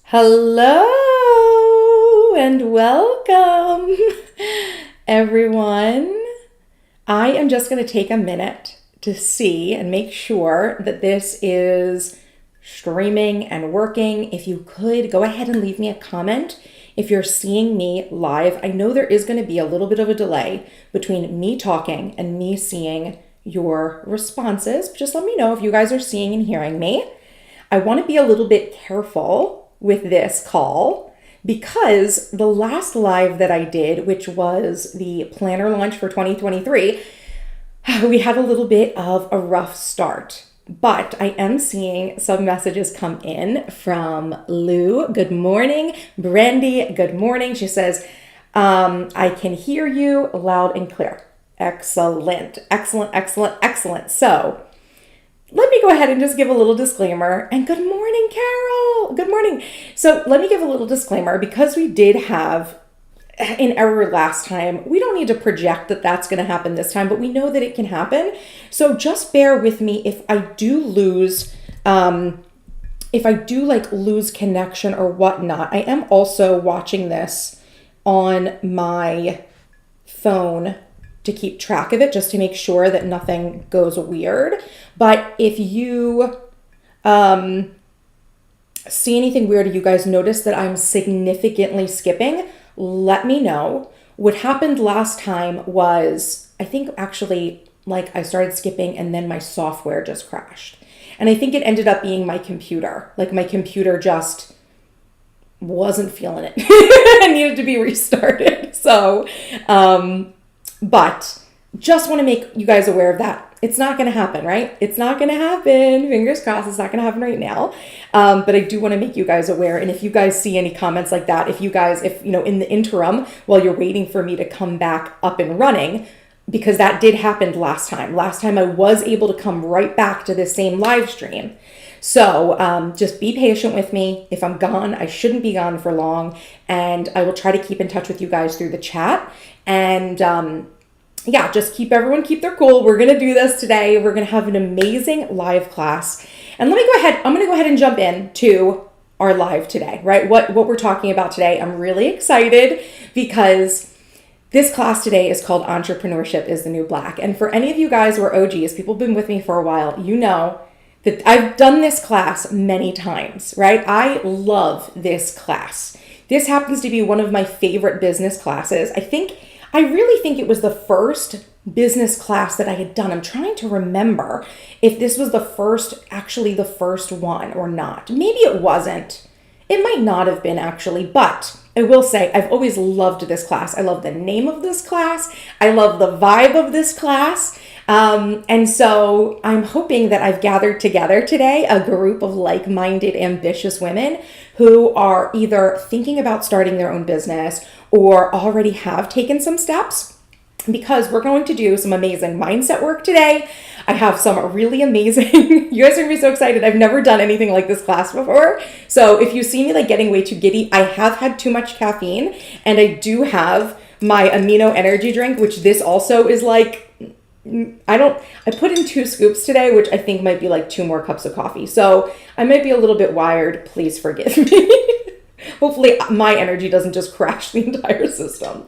Hello and welcome, everyone. I am just going to take a minute to see and make sure that this is streaming and working. If you could go ahead and leave me a comment if you're seeing me live. I know there is going to be a little bit of a delay between me talking and me seeing your responses. Just let me know if you guys are seeing and hearing me. I want to be a little bit careful with this call because the last live that I did, which was the planner launch for 2023, we had a little bit of a rough start. But I am seeing some messages come in from Lou. Good morning. Brandy, good morning. She says, I can hear you loud and clear. Excellent, excellent, excellent, excellent. So let me go ahead and just give a little disclaimer. And good morning, Carol. Good morning. So let me give a little disclaimer because we did have an error last time. We don't need to project that that's going to happen this time, but we know that it can happen. So just bear with me if I do lose, lose connection or whatnot. I am also watching this on my phone to keep track of it, just to make sure that nothing goes weird. But if you see anything weird, or you guys notice that I'm significantly skipping, let me know. What happened last time was, I think actually, I started skipping and then my software just crashed. And I think it ended up being my computer. My computer just wasn't feeling it and needed to be restarted. So, but just want to make you guys aware of that. It's not going to happen, right? It's not going to happen. Fingers crossed, it's not going to happen right now. But I do want to make you guys aware. And if you guys see any comments like that, if in the interim, while you're waiting for me to come back up and running, because that did happen last time. Last time I was able to come right back to the same live stream. So just be patient with me. If I'm gone, I shouldn't be gone for long. And I will try to keep in touch with you guys through the chat. And just keep their cool. We're going to do this today. We're going to have an amazing live class. And I'm going to go ahead and jump in to our live today, right? What we're talking about today. I'm really excited because this class today is called Entrepreneurship is the New Black. And for any of you guys who are OGs, people have been with me for a while, you know that I've done this class many times, right? I love this class. This happens to be one of my favorite business classes. I really think it was the first business class that I had done. I'm trying to remember if this was the first one or not. Maybe it wasn't. It might not have been actually, but I will say I've always loved this class. I love the name of this class. I love the vibe of this class. And so I'm hoping that I've gathered together today a group of like-minded, ambitious women who are either thinking about starting their own business or already have taken some steps, because we're going to do some amazing mindset work today. I have some really amazing, you guys are going to be so excited. I've never done anything like this class before. So if you see me getting way too giddy, I have had too much caffeine, and I do have my amino energy drink, which this also is I put in 2 scoops today, which I think might be 2 more cups of coffee. So I might be a little bit wired. Please forgive me. Hopefully my energy doesn't just crash the entire system.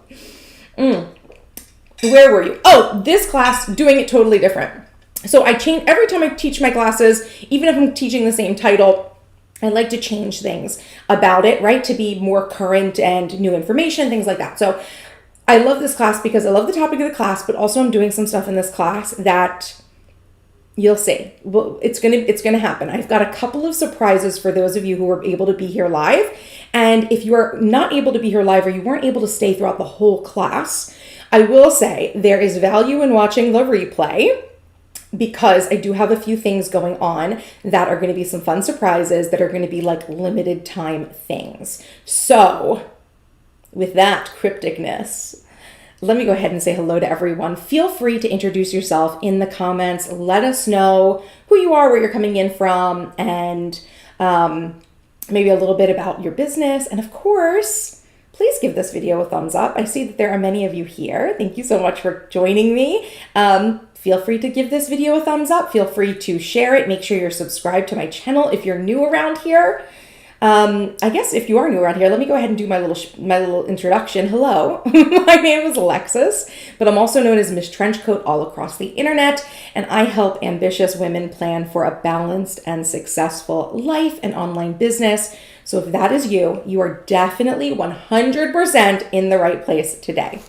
Where were you? Oh, this class, doing it totally different. So I change every time I teach my classes, even if I'm teaching the same title, I like to change things about it, right? To be more current and new information, things like that. So I love this class because I love the topic of the class, but also I'm doing some stuff in this class that you'll see. Well, it's gonna happen. I've got a couple of surprises for those of you who were able to be here live. And if you are not able to be here live or you weren't able to stay throughout the whole class, I will say there is value in watching the replay, because I do have a few things going on that are going to be some fun surprises that are going to be limited time things. So with that crypticness, let me go ahead and say hello to everyone. Feel free to introduce yourself in the comments. Let us know who you are, where you're coming in from, and maybe a little bit about your business. And of course, please give this video a thumbs up. I see that there are many of you here. Thank you so much for joining me. Feel free to give this video a thumbs up. Feel free to share it. Make sure you're subscribed to my channel if you're new around here. I guess if you are new around here, let me go ahead and do my little introduction. Hello, my name is Alexis, but I'm also known as Miss Trenchcoat all across the internet, and I help ambitious women plan for a balanced and successful life and online business. So if that is you, you are definitely 100% in the right place today.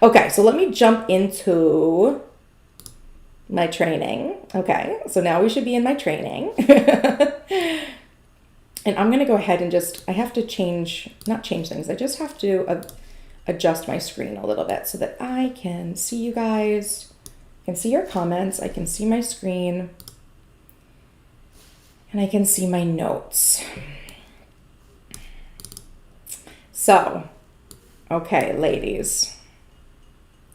Okay, so let me jump into my training. Okay, so now we should be in my training. And I'm going to go ahead and I have to not change things. I just have to adjust my screen a little bit so that I can see you guys. I can see your comments. I can see my screen. And I can see my notes. So, okay, ladies,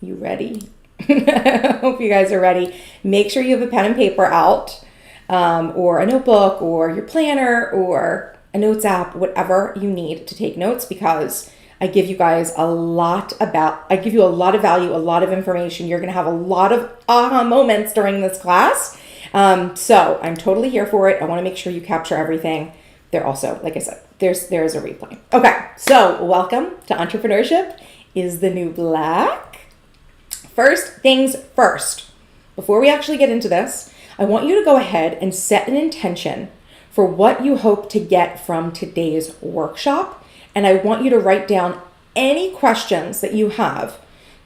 you ready? I hope you guys are ready. Make sure you have a pen and paper out. Or a notebook or your planner or a notes app, whatever you need to take notes, because I give you guys a lot of value, a lot of information. You're going to have a lot of aha moments during this class. So I'm totally here for it. I want to make sure you capture everything. There also, like I said, there's a replay. Okay. So welcome to Entrepreneurship is the New Black. First things first, before we actually get into this, I want you to go ahead and set an intention for what you hope to get from today's workshop. And I want you to write down any questions that you have,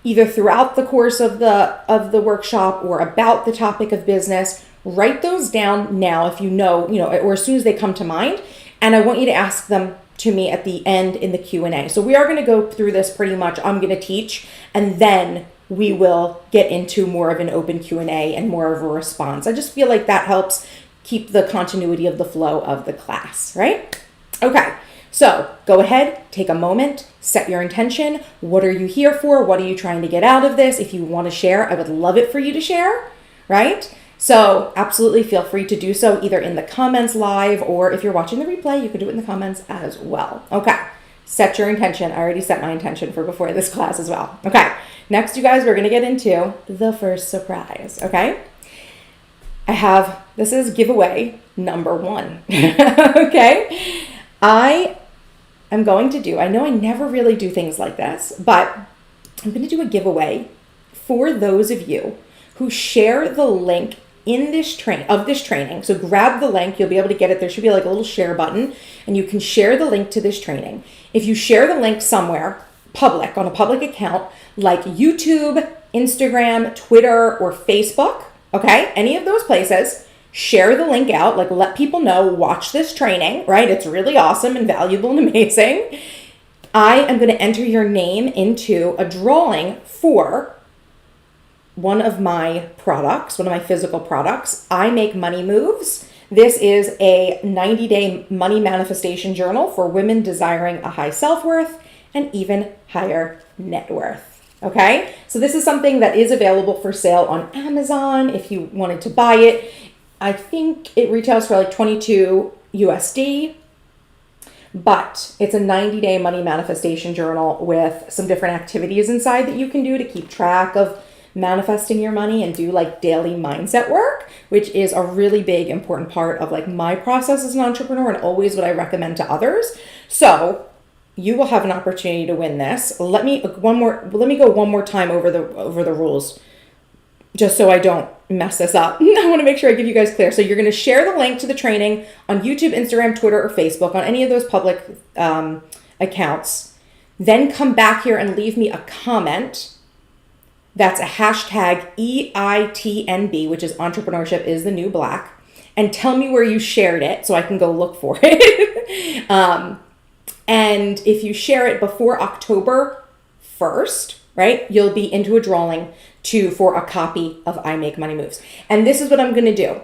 either throughout the course of the workshop or about the topic of business. Write those down now if you know, or as soon as they come to mind. And I want you to ask them to me at the end in the Q&A. So we are going to go through this pretty much. I'm going to teach, and then we will get into more of an open Q&A and more of a response. I just feel like that helps keep the continuity of the flow of the class, right? Okay, so go ahead, take a moment, set your intention. What are you here for? What are you trying to get out of this? If you want to share, I would love it for you to share, right? So absolutely feel free to do so either in the comments live, or if you're watching the replay, you can do it in the comments as well. Okay, set your intention. I already set my intention for before this class as well. Okay. Next, you guys, we're going to get into the first surprise, okay? This is giveaway number 1, okay? I know I never really do things like this, but I'm going to do a giveaway for those of you who share the link in this training. So grab the link, you'll be able to get it. There should be like a little share button, and you can share the link to this training. If you share the link somewhere, on a public account like YouTube, Instagram, Twitter, or Facebook, okay? Any of those places, share the link out, like let people know, watch this training, right? It's really awesome and valuable and amazing. I am going to enter your name into a drawing for one of my products, one of my physical products. I Make Money Moves. This is a 90-day money manifestation journal for women desiring a high self-worth and even higher net worth. Okay, so this is something that is available for sale on Amazon if you wanted to buy it. I think it retails for like $22 USD, but it's a 90-day money manifestation journal with some different activities inside that you can do to keep track of manifesting your money and do like daily mindset work, which is a really big, important part of like my process as an entrepreneur and always what I recommend to others. So you will have an opportunity to win this. Let me go one more time over the rules, just so I don't mess this up. I want to make sure I give you guys clear. So you're going to share the link to the training on YouTube, Instagram, Twitter, or Facebook, on any of those public accounts. Then come back here and leave me a comment. That's a hashtag EITNB, which is Entrepreneurship is the New Black, and tell me where you shared it so I can go look for it. And if you share it before October 1st, right, you'll be into a drawing for a copy of I Make Money Moves. And this is what I'm going to do.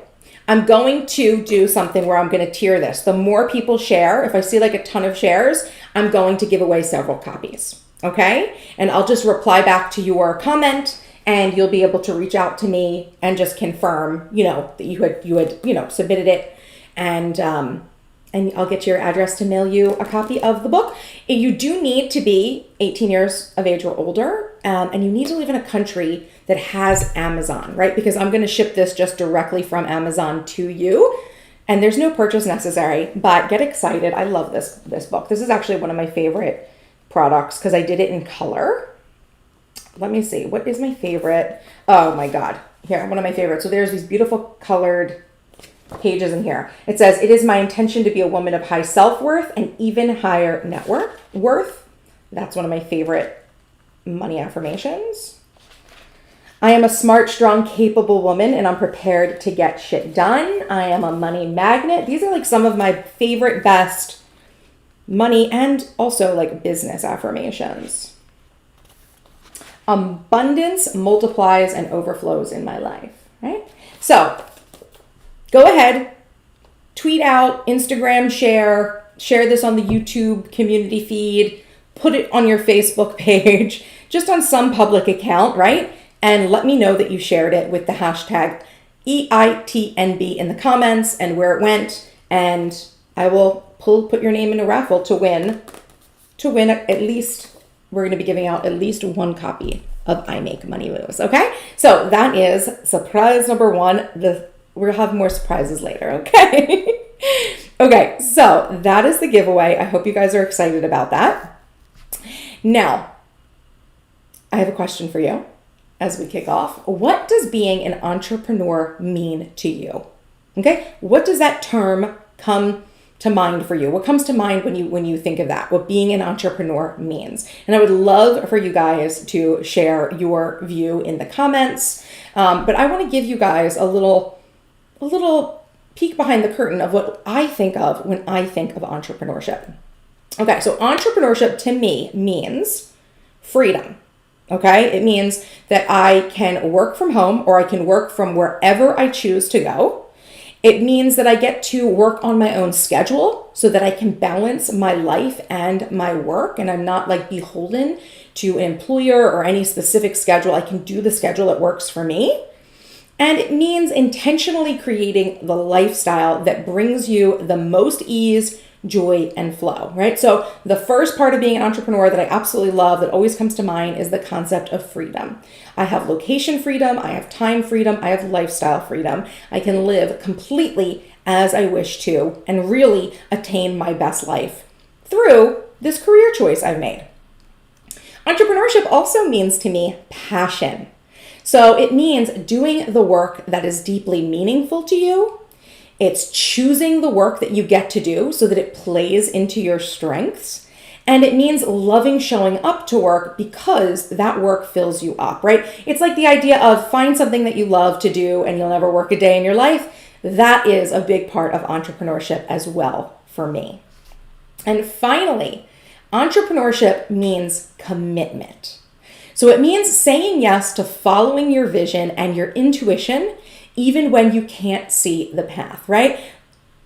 I'm going to do something where I'm going to tier this. The more people share, if I see like a ton of shares, I'm going to give away several copies. Okay? And I'll just reply back to your comment, and you'll be able to reach out to me and just confirm, that you had submitted it, and I'll get your address to mail you a copy of the book. You do need to be 18 years of age or older, and you need to live in a country that has Amazon, right? Because I'm going to ship this just directly from Amazon to you. And there's no purchase necessary, but get excited. I love this book. This is actually one of my favorite products because I did it in color. Let me see. What is my favorite? Oh my God. Here, one of my favorites. So there's these beautiful colored pages in here. It says, "It is my intention to be a woman of high self-worth and even higher net worth." That's one of my favorite money affirmations. "I am a smart, strong, capable woman and I'm prepared to get shit done. I am a money magnet." These are like some of my favorite, best money and also like business affirmations. "Abundance multiplies and overflows in my life," right? So go ahead, tweet out, Instagram, share this on the YouTube community feed, put it on your Facebook page, just on some public account, right? And let me know that you shared it with the hashtag EITNB in the comments and where it went. And I will put your name in a raffle to win at least, we're going to be giving out at least one copy of I Make Money Moves. Okay. So that is surprise number one. We'll have more surprises later. Okay. Okay. So that is the giveaway. I hope you guys are excited about that. Now, I have a question for you as we kick off. What does being an entrepreneur mean to you? Okay. What does that term come to mind for you? What comes to mind when you think of that? What being an entrepreneur means? And I would love for you guys to share your view in the comments. But I want to give you guys a little peek behind the curtain of what I think of when I think of entrepreneurship. Okay, so entrepreneurship to me means freedom. Okay, it means that I can work from home or I can work from wherever I choose to go. It means that I get to work on my own schedule so that I can balance my life and my work, and I'm not like beholden to an employer or any specific schedule. I can do the schedule that works for me. And it means intentionally creating the lifestyle that brings you the most ease, joy, and flow, right? So the first part of being an entrepreneur that I absolutely love that always comes to mind is the concept of freedom. I have location freedom, I have time freedom, I have lifestyle freedom. I can live completely as I wish to and really attain my best life through this career choice I've made. Entrepreneurship also means to me passion. So it means doing the work that is deeply meaningful to you. It's choosing the work that you get to do so that it plays into your strengths. And it means loving showing up to work because that work fills you up, right? It's like the idea of find something that you love to do and you'll never work a day in your life. That is a big part of entrepreneurship as well for me. And finally, entrepreneurship means commitment. So it means saying yes to following your vision and your intuition, even when you can't see the path, right?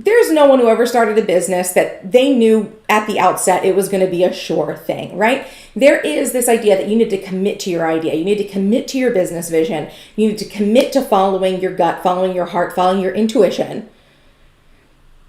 There's no one who ever started a business that they knew at the outset it was going to be a sure thing, right? There is this idea that you need to commit to your idea. You need to commit to your business vision. You need to commit to following your gut, following your heart, following your intuition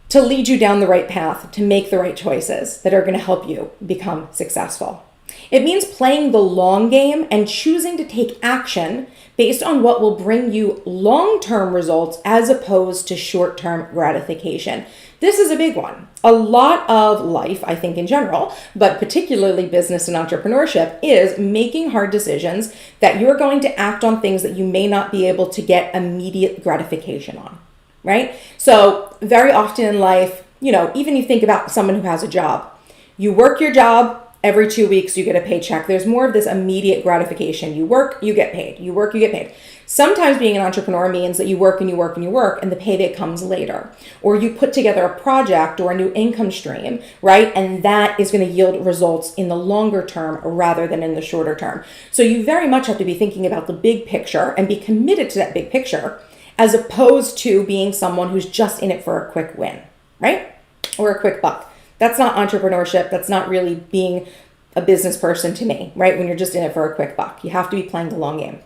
to lead you down the right path, to make the right choices that are going to help you become successful. It means playing the long game and choosing to take action based on what will bring you long-term results as opposed to short-term gratification. This is a big one. A lot of life, I think in general, but particularly business and entrepreneurship, is making hard decisions that you're going to act on things that you may not be able to get immediate gratification on, right? So very often in life, even you think about someone who has a job. You work your job. Every 2 weeks, you get a paycheck. There's more of this immediate gratification. You work, you get paid. You work, you get paid. Sometimes being an entrepreneur means that you work and you work and you work and the payday comes later. Or you put together a project or a new income stream, right? And that is going to yield results in the longer term rather than in the shorter term. So you very much have to be thinking about the big picture and be committed to that big picture as opposed to being someone who's just in it for a quick win, right? Or a quick buck. That's not entrepreneurship. That's not really being a business person to me, right? When you're just in it for a quick buck. You have to be playing the long game.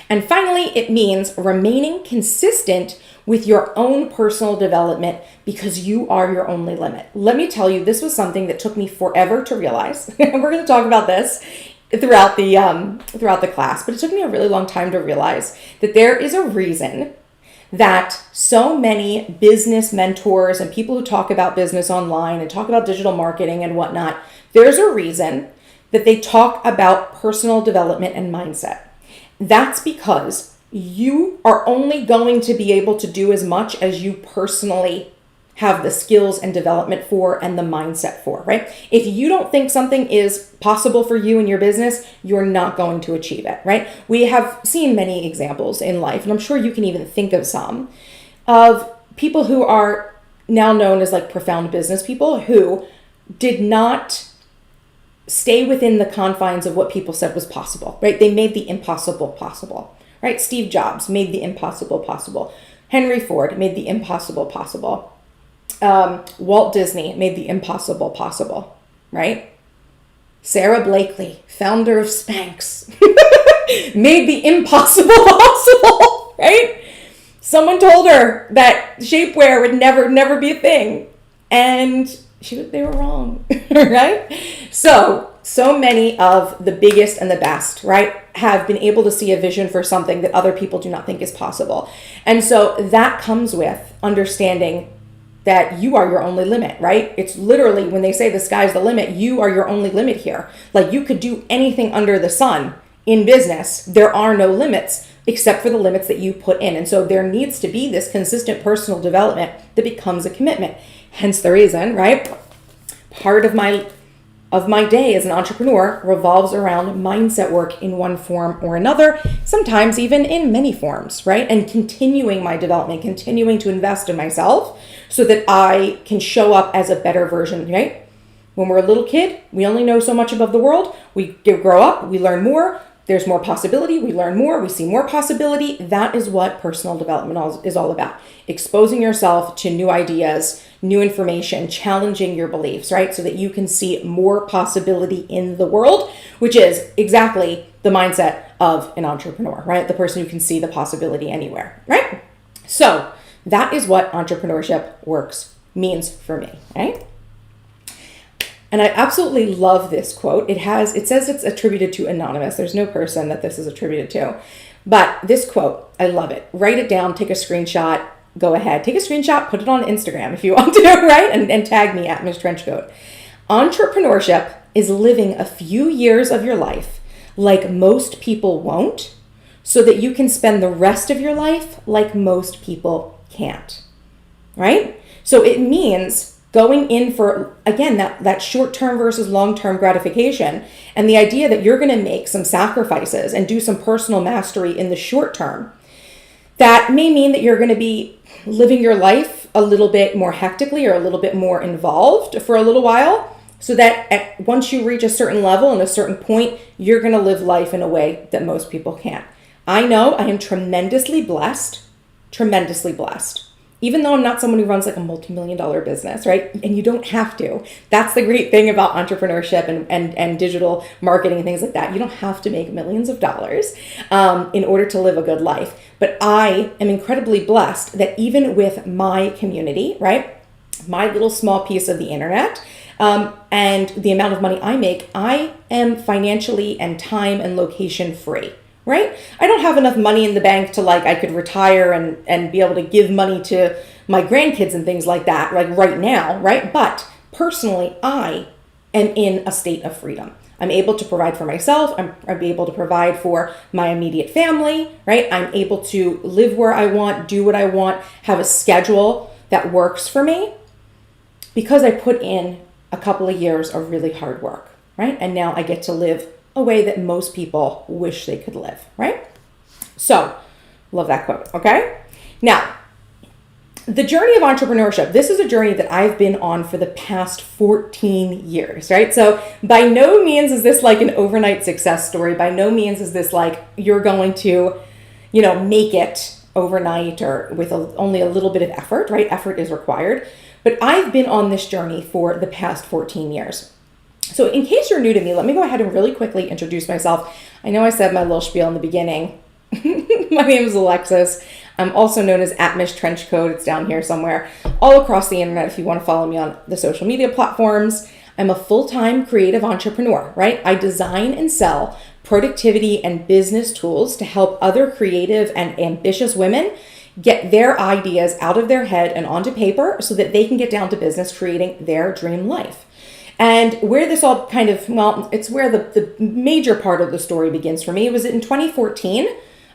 And finally, it means remaining consistent with your own personal development because you are your only limit. Let me tell you, this was something that took me forever to realize. We're going to talk about this throughout the class, but it took me a really long time to realize that there is a reason that so many business mentors and people who talk about business online and talk about digital marketing and whatnot, there's a reason that they talk about personal development and mindset. That's because you are only going to be able to do as much as you personally have the skills and development for and the mindset for, right? If you don't think something is possible for you in your business, you're not going to achieve it, right? We have seen many examples in life, and I'm sure you can even think of some, of people who are now known as like profound business people who did not stay within the confines of what people said was possible, right? They made the impossible possible, right? Steve Jobs made the impossible possible. Henry Ford made the impossible possible. Walt Disney made the impossible possible, right? Sarah Blakely, founder of Spanx, made the impossible possible, right? Someone told her that shapewear would never be a thing, and they were wrong, right? So many of the biggest and the best, right, have been able to see a vision for something that other people do not think is possible. And so that comes with understanding that you are your only limit, right? It's literally when they say the sky's the limit, you are your only limit here. Like you could do anything under the sun in business. There are no limits except for the limits that you put in. And so there needs to be this consistent personal development that becomes a commitment. Hence the reason, right? Part of my day as an entrepreneur revolves around mindset work in one form or another, sometimes even in many forms, right? And continuing my development, continuing to invest in myself so that I can show up as a better version, right? When we're a little kid, we only know so much about the world. We grow up, we learn more. There's more possibility. We learn more. We see more possibility. That is what personal development is all about. Exposing yourself to new ideas, new information, challenging your beliefs, right? So that you can see more possibility in the world, which is exactly the mindset of an entrepreneur, right? The person who can see the possibility anywhere, right? So that is what entrepreneurship means for me, right? And I absolutely love this quote. It says it's attributed to anonymous. There's no person that this is attributed to. But this quote, I love it. Write it down, take a screenshot, go ahead. Take a screenshot, put it on Instagram if you want to, right? And tag me at Ms. Trenchcoat. Entrepreneurship is living a few years of your life like most people won't, so that you can spend the rest of your life like most people can't, right? So it means going in for, again, that short-term versus long-term gratification, and the idea that you're going to make some sacrifices and do some personal mastery in the short term. That may mean that you're going to be living your life a little bit more hectically or a little bit more involved for a little while, so that once you reach a certain level and a certain point, you're going to live life in a way that most people can't. I know I am tremendously blessed. Even though I'm not someone who runs like a multi-million-dollar business, right? And you don't have to. That's the great thing about entrepreneurship and digital marketing and things like that. You don't have to make millions of dollars in order to live a good life. But I am incredibly blessed that even with my community, right? My little small piece of the internet, and the amount of money I make, I am financially and time and location free. Right? I don't have enough money in the bank to I could retire and be able to give money to my grandkids and things like that, like right now, right? But personally, I am in a state of freedom. I'm able to provide for myself. I'm able to provide for my immediate family, right? I'm able to live where I want, do what I want, have a schedule that works for me because I put in a couple of years of really hard work, right? And now I get to live a way that most people wish they could live, right? So, love that quote, okay? Now, the journey of entrepreneurship, this is a journey that I've been on for the past 14 years, right? So, by no means is this like an overnight success story. By no means is this like you're going to, make it overnight or with only a little bit of effort, right? Effort is required. But I've been on this journey for the past 14 years. So in case you're new to me, let me go ahead and really quickly introduce myself. I know I said my little spiel in the beginning. My name is Alexis. I'm also known as @Miss_Trenchcoat. It's down here somewhere, all across the internet if you want to follow me on the social media platforms. I'm a full-time creative entrepreneur, right? I design and sell productivity and business tools to help other creative and ambitious women get their ideas out of their head and onto paper so that they can get down to business creating their dream life. And where this all kind of, well, it's where the major part of the story begins for me was in 2014,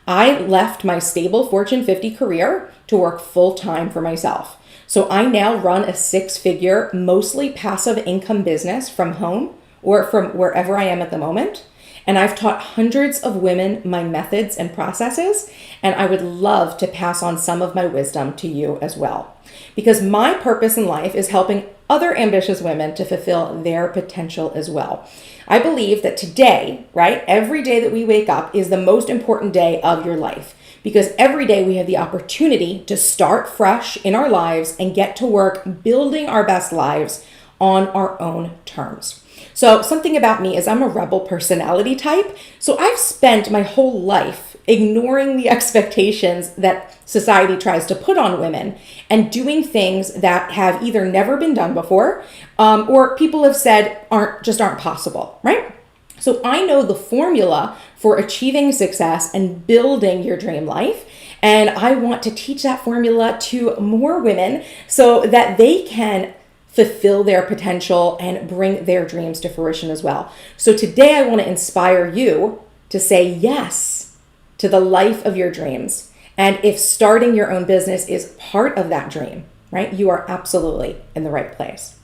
I left my stable Fortune 50 career to work full-time for myself. So I now run a 6-figure, mostly passive income business from home or from wherever I am at the moment. And I've taught hundreds of women my methods and processes, and I would love to pass on some of my wisdom to you as well. Because my purpose in life is helping other ambitious women to fulfill their potential as well. I believe that today, right, every day that we wake up is the most important day of your life, because every day we have the opportunity to start fresh in our lives and get to work building our best lives on our own terms. So something about me is I'm a rebel personality type. So I've spent my whole life ignoring the expectations that society tries to put on women and doing things that have either never been done before or people have said aren't possible, right? So I know the formula for achieving success and building your dream life. And I want to teach that formula to more women so that they can fulfill their potential and bring their dreams to fruition as well. So today I want to inspire you to say yes to the life of your dreams. And if starting your own business is part of that dream, right, you are absolutely in the right place.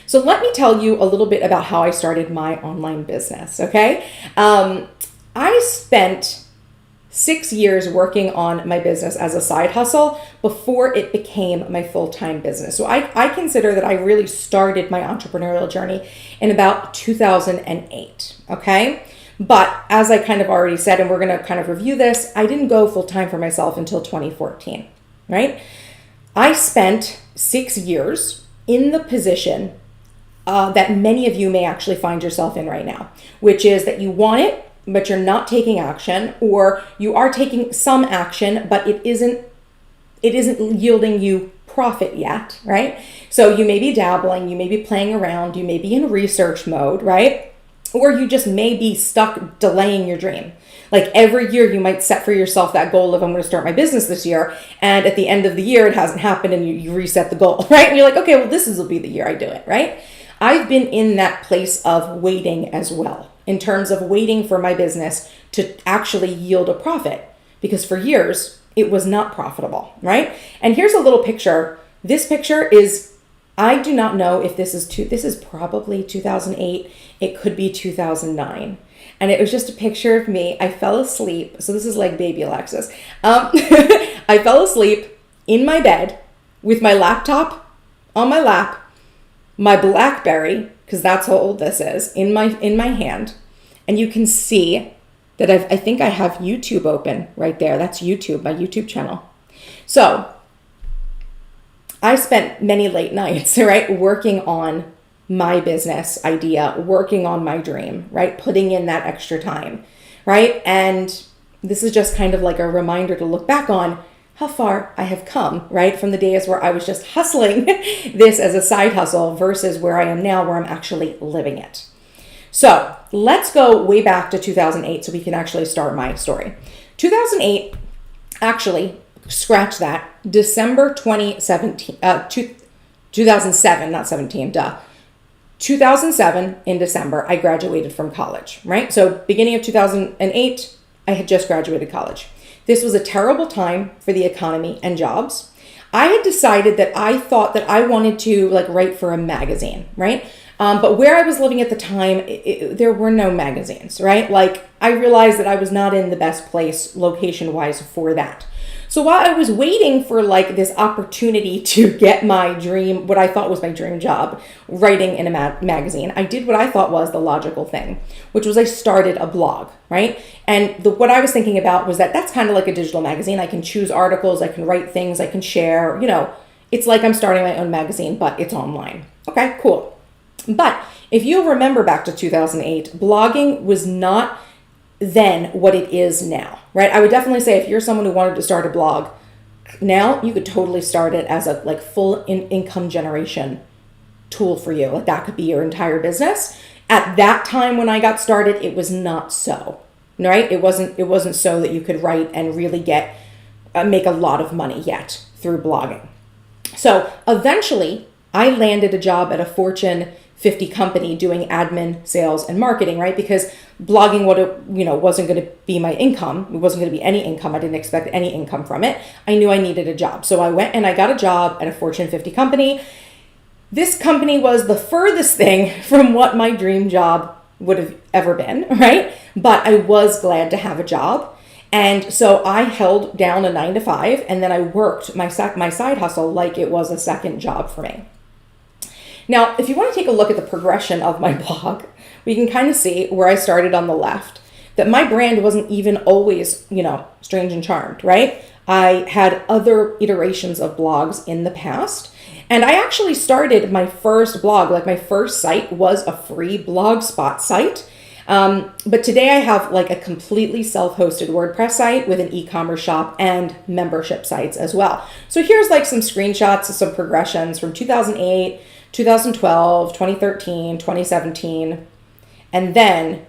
So let me tell you a little bit about how I started my online business, okay? I spent 6 years working on my business as a side hustle before it became my full-time business. So I consider that I really started my entrepreneurial journey in about 2008, okay? But as I kind of already said, and we're going to kind of review this, I didn't go full-time for myself until 2014, right? I spent 6 years in the position that many of you may actually find yourself in right now, which is that you want it, but you're not taking action, or you are taking some action, but it isn't yielding you profit yet, right? So you may be dabbling, you may be playing around, you may be in research mode, right? Or you just may be stuck delaying your dream. Like every year you might set for yourself that goal of I'm going to start my business this year. And at the end of the year, it hasn't happened and you reset the goal, right? And you're like, okay, well, will be the year I do it, right? I've been in that place of waiting as well, in terms of waiting for my business to actually yield a profit, because for years it was not profitable, right? And here's a little picture. This picture is, I do not know if this is probably 2008. It could be 2009. And it was just a picture of me. I fell asleep. So this is like baby Alexis. I fell asleep in my bed with my laptop on my lap, my BlackBerry, because that's how old this is, in my hand. And you can see that I think I have YouTube open right there. That's YouTube, my YouTube channel. So I spent many late nights, right, working on my business idea, working on my dream, right, putting in that extra time, right? And this is just kind of like a reminder to look back on how far I have come, right? From the days where I was just hustling this as a side hustle versus where I am now, where I'm actually living it. So let's go way back to 2008 so we can actually start my story. 2008, actually, scratch that, December 2017, 2007, not 17, 2007 in December, I graduated from college, right? So beginning of 2008, I had just graduated college. This was a terrible time for the economy and jobs. I had decided that I thought that I wanted to write for a magazine, right? But where I was living at the time, there were no magazines, right? I realized that I was not in the best place location-wise for that. So while I was waiting for this opportunity to get my dream, what I thought was my dream job, writing in a magazine, I did what I thought was the logical thing, which was I started a blog, right? And what I was thinking about was that that's kind of like a digital magazine. I can choose articles, I can write things, I can share, it's like I'm starting my own magazine, but it's online. Okay, cool. But if you remember back to 2008, blogging was not then what it is now, right? I would definitely say if you're someone who wanted to start a blog now, you could totally start it as a full income generation tool for you. That could be your entire business. At that time when I got started, it was not so, right? It wasn't so that you could write and really get make a lot of money yet through blogging. So eventually I landed a job at a Fortune 50 company doing admin, sales, and marketing, right? Because blogging wasn't going to be my income. It wasn't going to be any income. I didn't expect any income from it. I knew I needed a job. So I went and I got a job at a Fortune 50 company. This company was the furthest thing from what my dream job would have ever been, right? But I was glad to have a job. And so I held down a 9-to-5, and then I worked my side hustle like it was a second job for me. Now, if you want to take a look at the progression of my blog, we can kind of see where I started on the left, that my brand wasn't even always, strange and charmed, right? I had other iterations of blogs in the past. And I actually started my first blog, like my first site was a free blogspot site. But today I have like a completely self-hosted WordPress site with an e-commerce shop and membership sites as well. So here's like some screenshots of some progressions from 2008, 2012, 2013, 2017. And then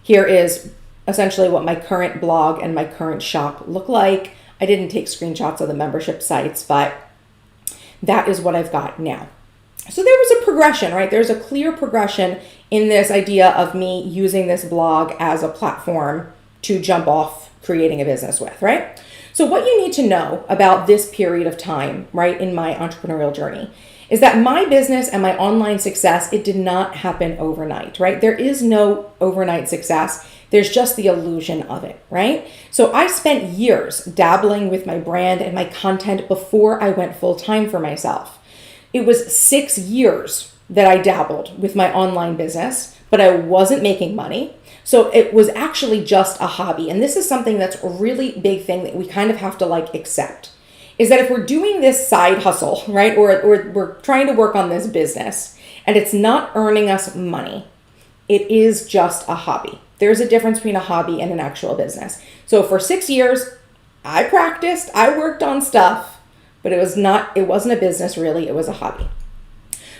here is essentially what my current blog and my current shop look like. I didn't take screenshots of the membership sites, but that is what I've got now. So there was a progression, right? There's a clear progression in this idea of me using this blog as a platform to jump off creating a business with, right? So what you need to know about this period of time, right, in my entrepreneurial journey is that my business and my online success, it did not happen overnight, right? There is no overnight success. There's just the illusion of it, right? So I spent years dabbling with my brand and my content before I went full-time for myself. It was 6 years that I dabbled with my online business, but I wasn't making money. So it was actually just a hobby. And this is something that's a really big thing that we kind of have to accept. Is that if we're doing this side hustle, right, or we're trying to work on this business and it's not earning us money, it is just a hobby. There's a difference between a hobby and an actual business. So for 6 years, I practiced, I worked on stuff, but it wasn't a business really, it was a hobby.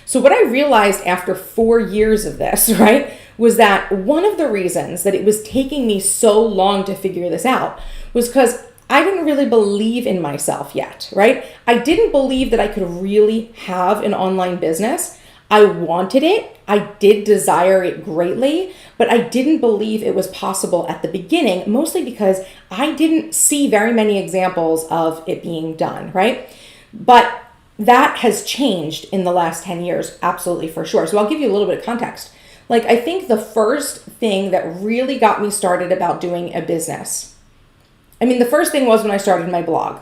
So what I realized after 4 years of this, right, was that one of the reasons that it was taking me so long to figure this out was because I didn't really believe in myself yet, right? I didn't believe that I could really have an online business. I wanted it. I did desire it greatly, but I didn't believe it was possible at the beginning, mostly because I didn't see very many examples of it being done, right? But that has changed in the last 10 years, absolutely for sure. So I'll give you a little bit of context. I think the first thing that really got me started about doing a business, the first thing was when I started my blog.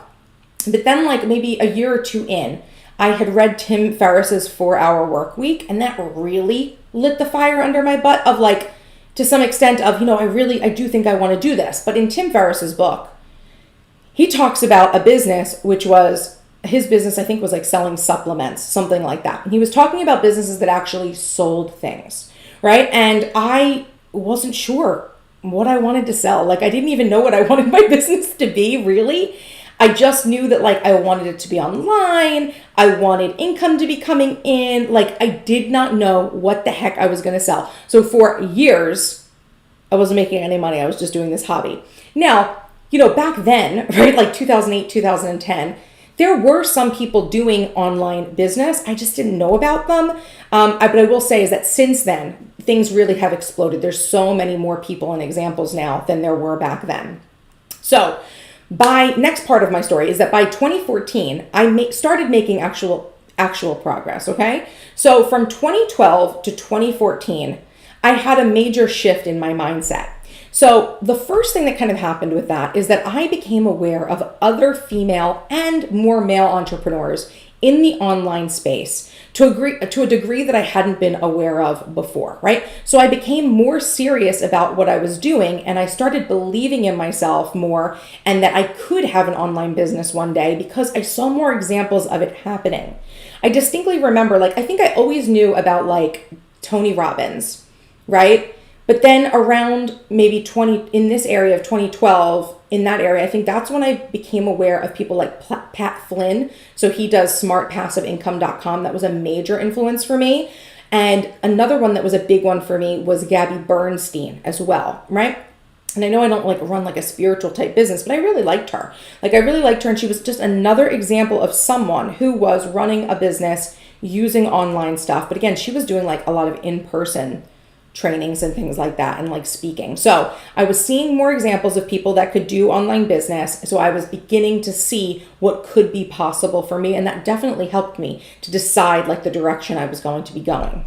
But then maybe a year or two in, I had read Tim Ferriss's 4-Hour Work Week, and that really lit the fire under my butt of to some extent of, I do think I want to do this. But in Tim Ferriss's book, he talks about a business, which was his business, I think was selling supplements, something like that. And he was talking about businesses that actually sold things, right? And I wasn't sure what I wanted to sell. I didn't even know what I wanted my business to be, really. I just knew that I wanted it to be online. I wanted income to be coming in. I did not know what the heck I was going to sell. So for years, I wasn't making any money. I was just doing this hobby. Now, back then, right, 2008, 2010, there were some people doing online business. I just didn't know about them. But I will say is that since then, things really have exploded. There's so many more people and examples now than there were back then. So next part of my story is that by 2014, I started making actual progress, okay? So from 2012 to 2014, I had a major shift in my mindset. So the first thing that kind of happened with that is that I became aware of other female and more male entrepreneurs in the online space to a degree that I hadn't been aware of before, right? So I became more serious about what I was doing, and I started believing in myself more and that I could have an online business one day because I saw more examples of it happening. I distinctly remember, I think I always knew about Tony Robbins, right? But then around maybe in this area of 2012, in that area, I think that's when I became aware of people like Pat Flynn. So he does smartpassiveincome.com. That was a major influence for me. And another one that was a big one for me was Gabby Bernstein as well, right? And I know I don't like run like a spiritual type business, but I really liked her. Like I really liked her, and she was just another example of someone who was running a business using online stuff. But again, she was doing like a lot of in-person trainings and things like that and like speaking. So I was seeing more examples of people that could do online business. So I was beginning to see what could be possible for me. And that definitely helped me to decide like the direction I was going to be going.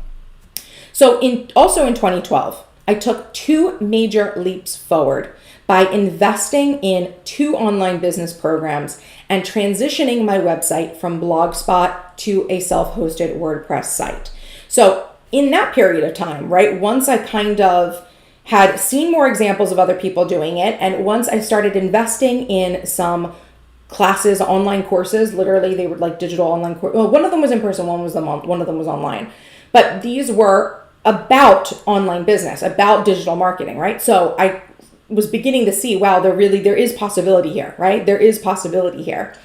So also in 2012, I took 2 major leaps forward by investing in 2 online business programs and transitioning my website from Blogspot to a self-hosted WordPress site. So in that period of time, right, once I kind of had seen more examples of other people doing it, and once I started investing in some classes, online courses, literally they were like digital online courses. Well, one of them was in person, one of them was online. But these were about online business, about digital marketing, right? So I was beginning to see, wow, there is possibility here, right? There is possibility here.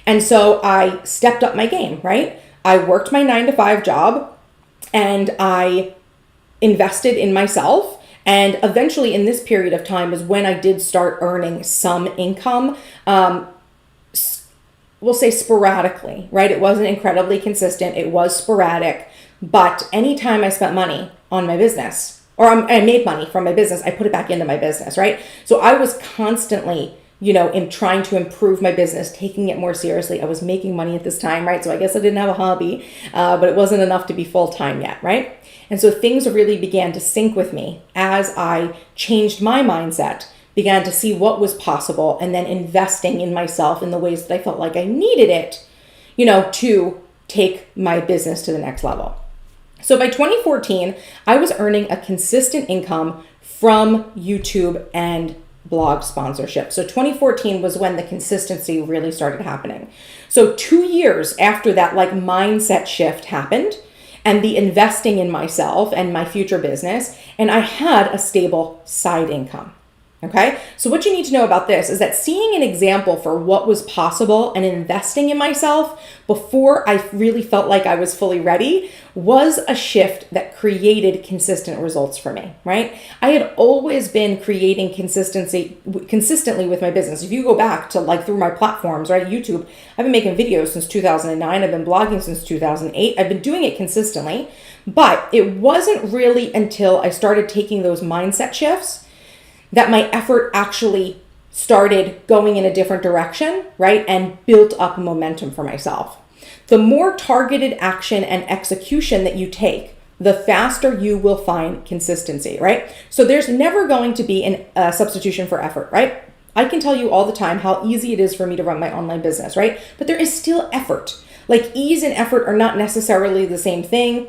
And so I stepped up my game, right? I worked my 9-to-5 job and I invested in myself. And eventually in this period of time is when I did start earning some income, we'll say sporadically, right? It wasn't incredibly consistent. It was sporadic. But anytime I spent money on my business, or I made money from my business, I put it back into my business, right? So I was constantly, in trying to improve my business, taking it more seriously. I was making money at this time, right? So I guess I didn't have a hobby, but it wasn't enough to be full-time yet, right? And so things really began to sync with me as I changed my mindset, began to see what was possible, and then investing in myself in the ways that I felt like I needed it, to take my business to the next level. So by 2014, I was earning a consistent income from YouTube and blog sponsorship. So 2014 was when the consistency really started happening. So 2 years after that like mindset shift happened and the investing in myself and my future business, and I had a stable side income. Okay, so what you need to know about this is that seeing an example for what was possible and investing in myself before I really felt like I was fully ready was a shift that created consistent results for me, right? I had always been creating consistently with my business. If you go back to like through my platforms, right, YouTube, I've been making videos since 2009. I've been blogging since 2008. I've been doing it consistently, but it wasn't really until I started taking those mindset shifts that my effort actually started going in a different direction, right? And built up momentum for myself. The more targeted action and execution that you take, the faster you will find consistency, right? So there's never going to be a substitution for effort, right? I can tell you all the time how easy it is for me to run my online business, right? But there is still effort. Like ease and effort are not necessarily the same thing.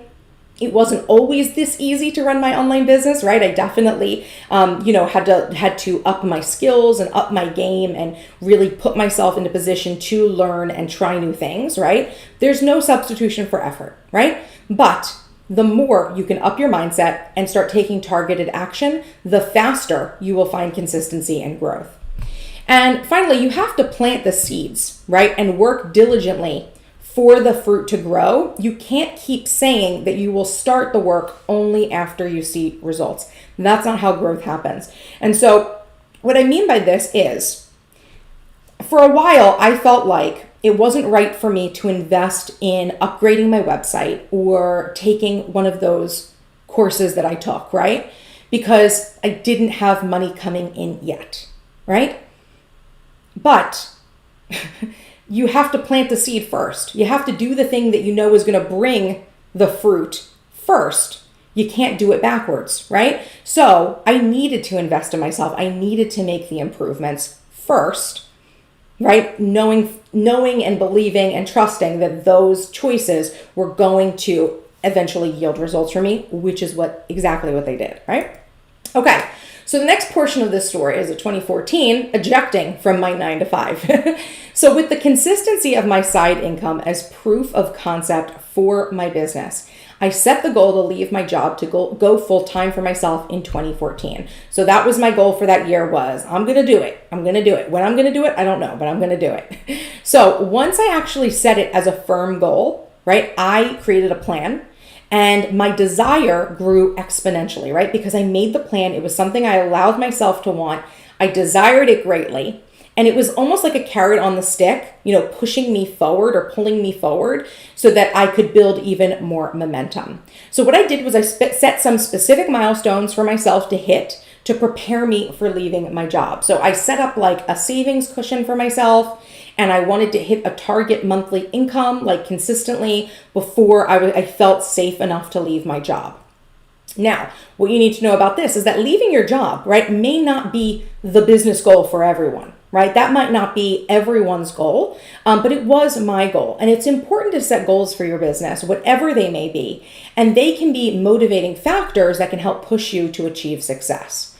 It wasn't always this easy to run my online business, right? I definitely, had to up my skills and up my game and really put myself in a position to learn and try new things, right? There's no substitution for effort, right? But the more you can up your mindset and start taking targeted action, the faster you will find consistency and growth. And finally, you have to plant the seeds, right? And work diligently for the fruit to grow. You can't keep saying that you will start the work only after you see results. That's not how growth happens. And so what I mean by this is, for a while, I felt like it wasn't right for me to invest in upgrading my website or taking one of those courses that I took, right? Because I didn't have money coming in yet, right? But you have to plant the seed first. You have to do the thing that you know is going to bring the fruit first. You can't do it backwards, right? So I needed to invest in myself. I needed to make the improvements first, right? Knowing and believing and trusting that those choices were going to eventually yield results for me, which is exactly what they did, right? Okay. So the next portion of this story is 2014, ejecting from my 9-to-5. So with the consistency of my side income as proof of concept for my business, I set the goal to leave my job to go full-time for myself in 2014. So that was my goal for that year was, I'm going to do it. I'm going to do it. When I'm going to do it, I don't know, but I'm going to do it. So once I actually set it as a firm goal, right? I created a plan and my desire grew exponentially, right? Because I made the plan. It was something I allowed myself to want. I desired it greatly. And it was almost like a carrot on the stick, pushing me forward or pulling me forward so that I could build even more momentum. So what I did was I set some specific milestones for myself to hit to prepare me for leaving my job. So I set up like a savings cushion for myself, and I wanted to hit a target monthly income like consistently before I felt safe enough to leave my job. Now, what you need to know about this is that leaving your job, right, may not be the business goal for everyone, right? That might not be everyone's goal, but it was my goal. And it's important to set goals for your business, whatever they may be, and they can be motivating factors that can help push you to achieve success.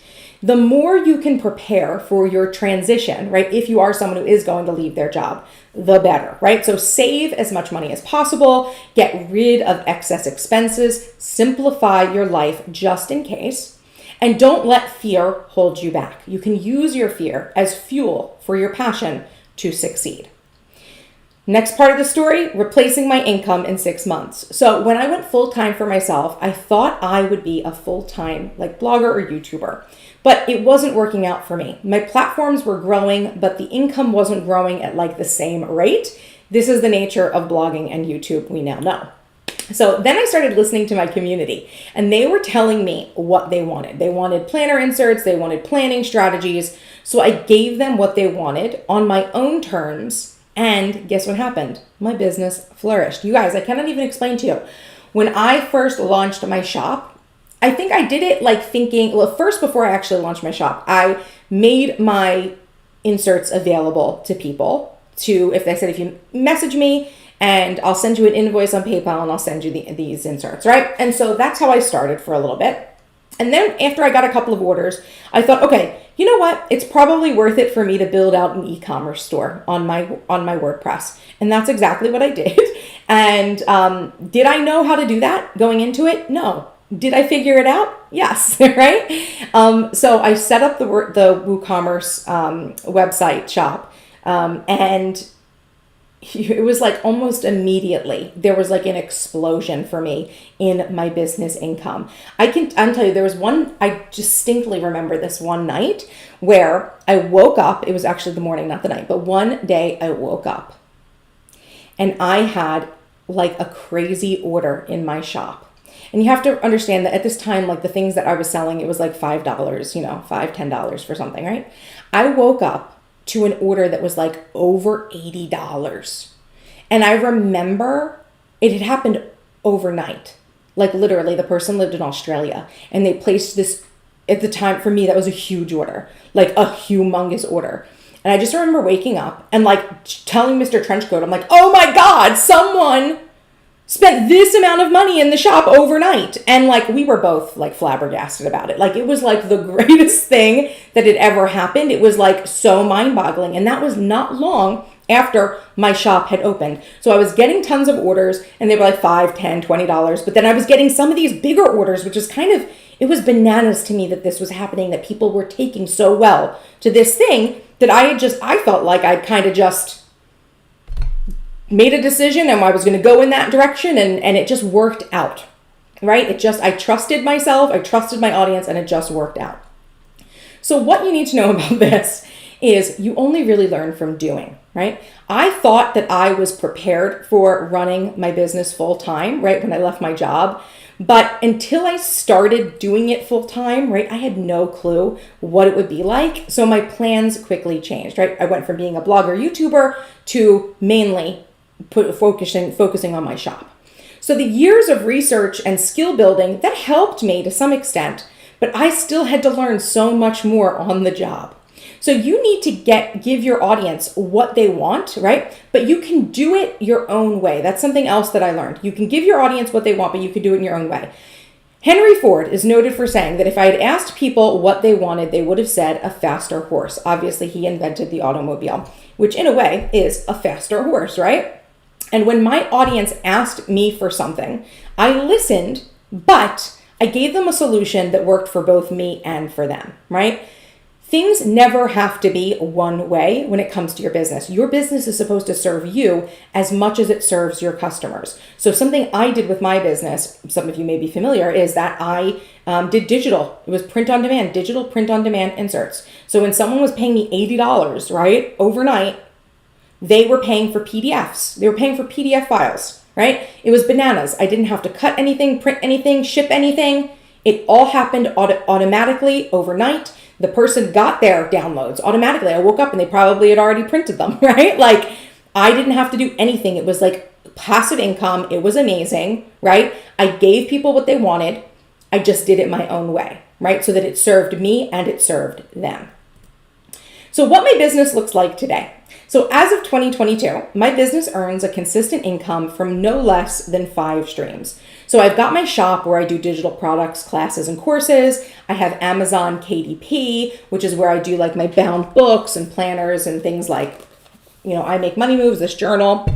The more you can prepare for your transition, right, if you are someone who is going to leave their job, the better, right? So save as much money as possible, get rid of excess expenses, simplify your life just in case, and don't let fear hold you back. You can use your fear as fuel for your passion to succeed. Next part of the story, replacing my income in 6 months. So when I went full-time for myself, I thought I would be a full-time blogger or YouTuber, but it wasn't working out for me. My platforms were growing, but the income wasn't growing at the same rate. This is the nature of blogging and YouTube, we now know. So then I started listening to my community, and they were telling me what they wanted. They wanted planner inserts, they wanted planning strategies. So I gave them what they wanted on my own terms. And guess what happened? My business flourished. You guys, I cannot even explain to you. When I first launched my shop, I think I did it thinking, first before I actually launched my shop, I made my inserts available to people if you message me and I'll send you an invoice on PayPal and I'll send you these inserts, right? And so that's how I started for a little bit. And then after I got a couple of orders, I thought, okay, you know what? It's probably worth it for me to build out an e-commerce store on my WordPress. And that's exactly what I did. And did I know how to do that going into it? No. Did I figure it out? Yes, right? So I set up the WooCommerce website shop, and it was almost immediately there was an explosion for me in my business income. I'll tell you, there was I distinctly remember this one night where I woke up. It was actually the morning, not the night, but one day I woke up and I had a crazy order in my shop. And you have to understand that at this time, the things that I was selling, it was $5, $5, $10 for something, right? I woke up to an order that was over $80. And I remember it had happened overnight. Literally, the person lived in Australia and they placed this, at the time, for me, that was a huge order, a humongous order. And I just remember waking up and telling Mr. Trenchcoat, I'm oh my God, someone spent this amount of money in the shop overnight. And we were both flabbergasted about it. It was the greatest thing that had ever happened. It was so mind-boggling. And that was not long after my shop had opened. So I was getting tons of orders and they were $5, $10, $20. But then I was getting some of these bigger orders, which is it was bananas to me that this was happening, that people were taking so well to this thing that I felt I'd kind of just made a decision and I was going to go in that direction, and it just worked out, right? I trusted myself, I trusted my audience, and it just worked out. So what you need to know about this is you only really learn from doing, right? I thought that I was prepared for running my business full time, right, when I left my job. But until I started doing it full time, right, I had no clue what it would be like. So my plans quickly changed, right? I went from being a blogger, YouTuber to mainly focusing on my shop. So the years of research and skill building, that helped me to some extent, but I still had to learn so much more on the job. So you need to give your audience what they want, right? But you can do it your own way. That's something else that I learned. You can give your audience what they want, but you can do it in your own way. Henry Ford is noted for saying that if I had asked people what they wanted, they would have said a faster horse. Obviously, he invented the automobile, which in a way is a faster horse, right? And when my audience asked me for something, I listened, but I gave them a solution that worked for both me and for them, right? things never have to be one way when it comes to your business. Your business is supposed to serve you as much as it serves your customers. So something I did with my business, some of you may be familiar, is that I did digital. It was print on demand, digital print on demand inserts. So when someone was paying me $80, right, overnight, they were paying for PDFs. They were paying for PDF files, right? It was bananas. I didn't have to cut anything, print anything, ship anything. It all happened automatically overnight. The person got their downloads automatically. I woke up and they probably had already printed them, right? Like, I didn't have to do anything. It was like passive income. It was amazing, right? I gave people what they wanted. I just did it my own way, right? So that it served me and it served them. So what my business looks like today. So as of 2022, my business earns a consistent income from no less than 5 streams. So I've got my shop where I do digital products, classes, and courses. I have Amazon KDP, which is where I do like my bound books and planners and things like, I Make Money Moves, this journal.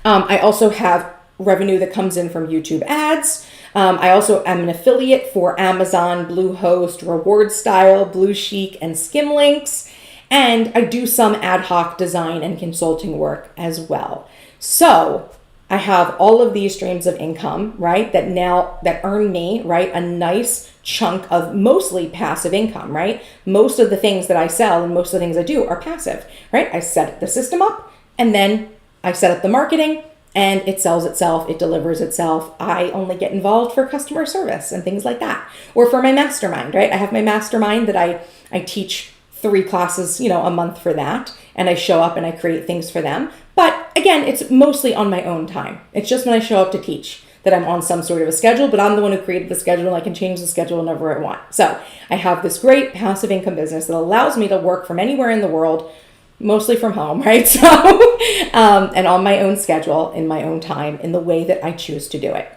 I also have revenue that comes in from YouTube ads. I also am an affiliate for Amazon, Bluehost, Reward Style, Blue Chic, and Skimlinks. And I do some ad hoc design and consulting work as well. So I have all of these streams of income, right, that earn me, right, a nice chunk of mostly passive income, right? Most of the things that I sell and most of the things I do are passive, right? I set the system up and then I set up the marketing and it sells itself, it delivers itself. I only get involved for customer service and things like that. Or for my mastermind, right? I have my mastermind that I teach 3 classes, a month for that. And I show up and I create things for them. But again, it's mostly on my own time. It's just when I show up to teach that I'm on some sort of a schedule, but I'm the one who created the schedule and I can change the schedule whenever I want. So I have this great passive income business that allows me to work from anywhere in the world, mostly from home, right? So, and on my own schedule, in my own time, in the way that I choose to do it.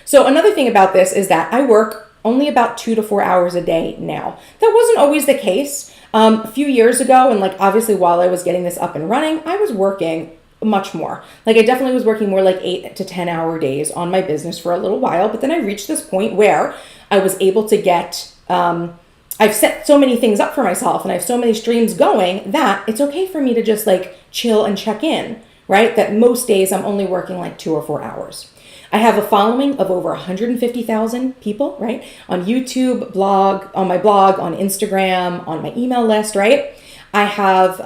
So another thing about this is that I work only about 2 to 4 hours a day now. That wasn't always the case. A few years ago, and obviously while I was getting this up and running, I was working much more. I definitely was working more 8 to 10 hour days on my business for a little while, but then I reached this point where I was able to get, I've set so many things up for myself and I have so many streams going that it's okay for me to just chill and check in, right? That most days I'm only working 2 or 4 hours. I have a following of over 150,000 people, right? On YouTube, on my blog, on Instagram, on my email list, right? I have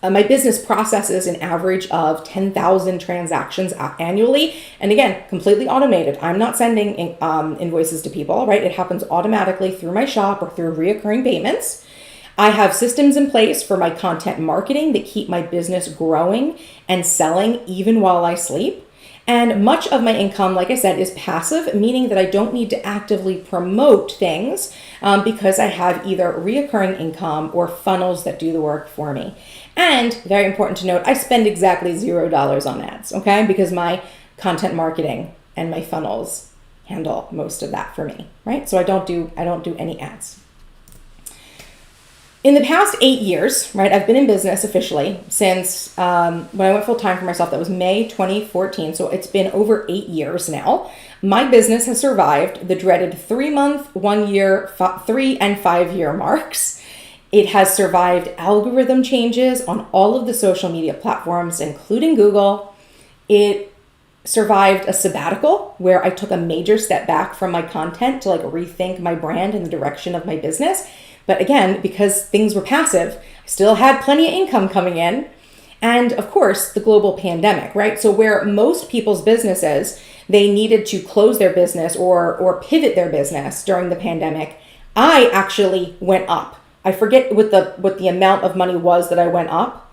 my business processes an average of 10,000 transactions annually. And again, completely automated. I'm not sending invoices to people, right? It happens automatically through my shop or through reoccurring payments. I have systems in place for my content marketing that keep my business growing and selling even while I sleep. And much of my income, like I said, is passive, meaning that I don't need to actively promote things because I have either reoccurring income or funnels that do the work for me. And very important to note, I spend exactly $0 on ads, okay? Because my content marketing and my funnels handle most of that for me, right? So I don't do any ads. In the past 8 years, right, I've been in business officially since when I went full-time for myself. That was May 2014. So it's been over 8 years now. My business has survived the dreaded 3-month, 1 year, 3 and 5 year marks. It has survived algorithm changes on all of the social media platforms, including Google. It survived a sabbatical where I took a major step back from my content to rethink my brand and the direction of my business. But again, because things were passive, I still had plenty of income coming in. And of course, the global pandemic, right? So where most people's businesses, they needed to close their business or pivot their business during the pandemic, I actually went up. I forget what the amount of money was that I went up.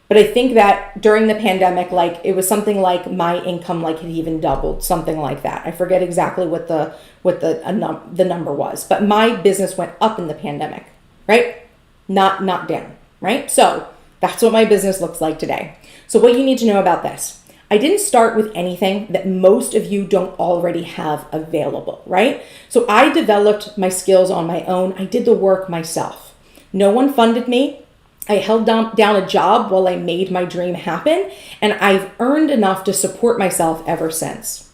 But I think that during the pandemic, it was something like my income had even doubled, something like that. I forget exactly what the number was, but my business went up in the pandemic, right? Not down, right? So that's what my business looks like today. So what you need to know about this, I didn't start with anything that most of you don't already have available, right? So I developed my skills on my own. I did the work myself. No one funded me. I held down a job while I made my dream happen, and I've earned enough to support myself ever since.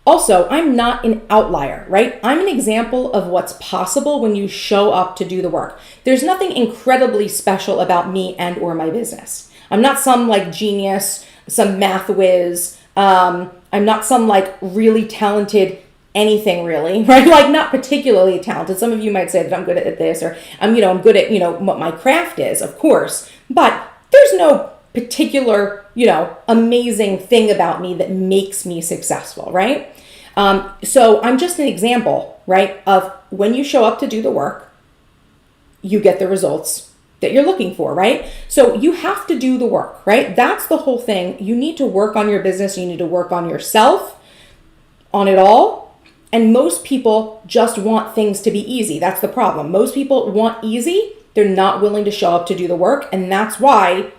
Also, I'm not an outlier, right? I'm an example of what's possible when you show up to do the work. There's nothing incredibly special about me and or my business. I'm not some like genius, some math whiz. I'm not some like really talented anything really, right? Like not particularly talented. Some of you might say that I'm good at this, or I'm good at, what my craft is, of course, but there's no particular, amazing thing about me that makes me successful, right? So I'm just an example, right, of when you show up to do the work, you get the results that you're looking for, right? So you have to do the work, right? That's the whole thing. You need to work on your business. You need to work on yourself, on it all. And most people just want things to be easy. That's the problem. Most people want easy. They're not willing to show up to do the work. And that's why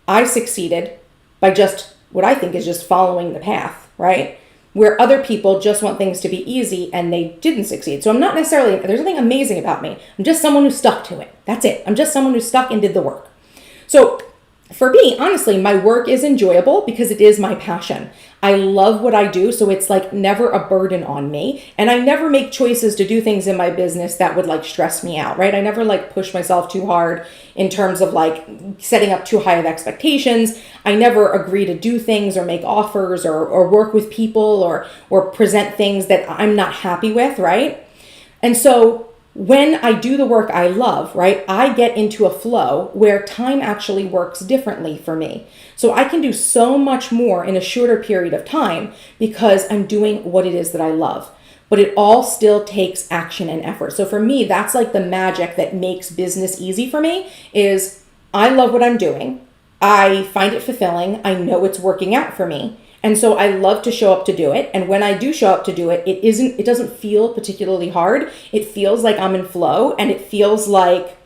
I succeeded by just what I think is just following the path, right? Where other people just want things to be easy and they didn't succeed. So I'm not necessarily, there's nothing amazing about me. I'm just someone who stuck to it. That's it. I'm just someone who stuck and did the work. So for me, honestly, my work is enjoyable because it is my passion. I love what I do, so it's like never a burden on me. And I never make choices to do things in my business that would like stress me out, right? I never like push myself too hard in terms of like setting up too high of expectations. I never agree to do things or make offers or work with people or present things that I'm not happy with, right? And so when I do the work I love, right, I get into a flow where time actually works differently for me. So I can do so much more in a shorter period of time because I'm doing what it is that I love. But it all still takes action and effort. So for me, that's like the magic that makes business easy for me is I love what I'm doing. I find it fulfilling. I know it's working out for me. And so I love to show up to do it. And when I do show up to do it, it doesn't feel particularly hard. It feels like I'm in flow and it feels like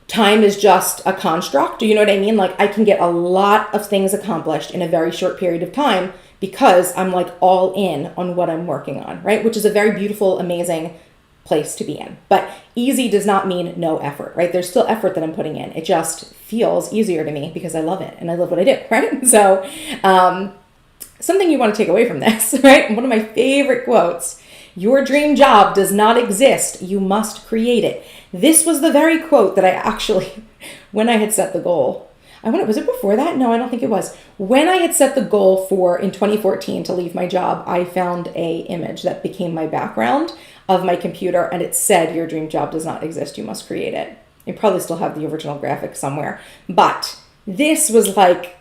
time is just a construct. Do you know what I mean? Like I can get a lot of things accomplished in a very short period of time because I'm like all in on what I'm working on, right? Which is a very beautiful, amazing place to be in. But easy does not mean no effort, right? There's still effort that I'm putting in. It just feels easier to me because I love it and I love what I do, right? So, something you want to take away from this, right? One of my favorite quotes, your dream job does not exist. You must create it. This was the very quote that I actually, when I had set the goal, was it before that? No, I don't think it was. When I had set the goal in 2014 to leave my job, I found a image that became my background of my computer and it said, your dream job does not exist. You must create it. You probably still have the original graphic somewhere, but this was like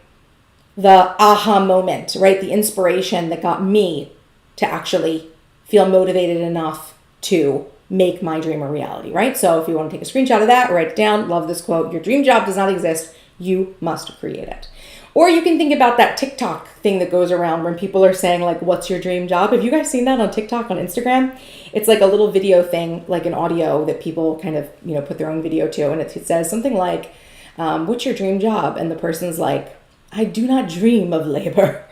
the aha moment, right? The inspiration that got me to actually feel motivated enough to make my dream a reality, right? So if you want to take a screenshot of that, write it down. Love this quote. Your dream job does not exist. You must create it. Or you can think about that TikTok thing that goes around when people are saying like, what's your dream job? Have you guys seen that on TikTok, on Instagram? It's like a little video thing, like an audio that people kind of, put their own video to. And it says something like, what's your dream job? And the person's like, I do not dream of labor.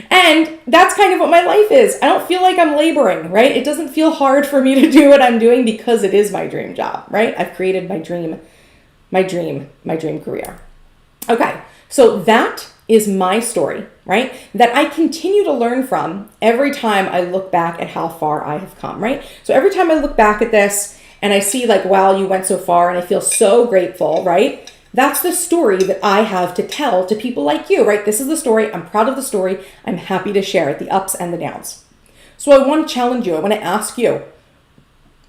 And that's kind of what my life is. I don't feel like I'm laboring, right? It doesn't feel hard for me to do what I'm doing because it is my dream job, right? I've created my dream career. Okay, so that is my story, right? That I continue to learn from every time I look back at how far I have come, right? So every time I look back at this and I see like, wow, you went so far and I feel so grateful, right? That's the story that I have to tell to people like you, right? This is the story. I'm proud of the story. I'm happy to share it, the ups and the downs. So I want to challenge you. I want to ask you,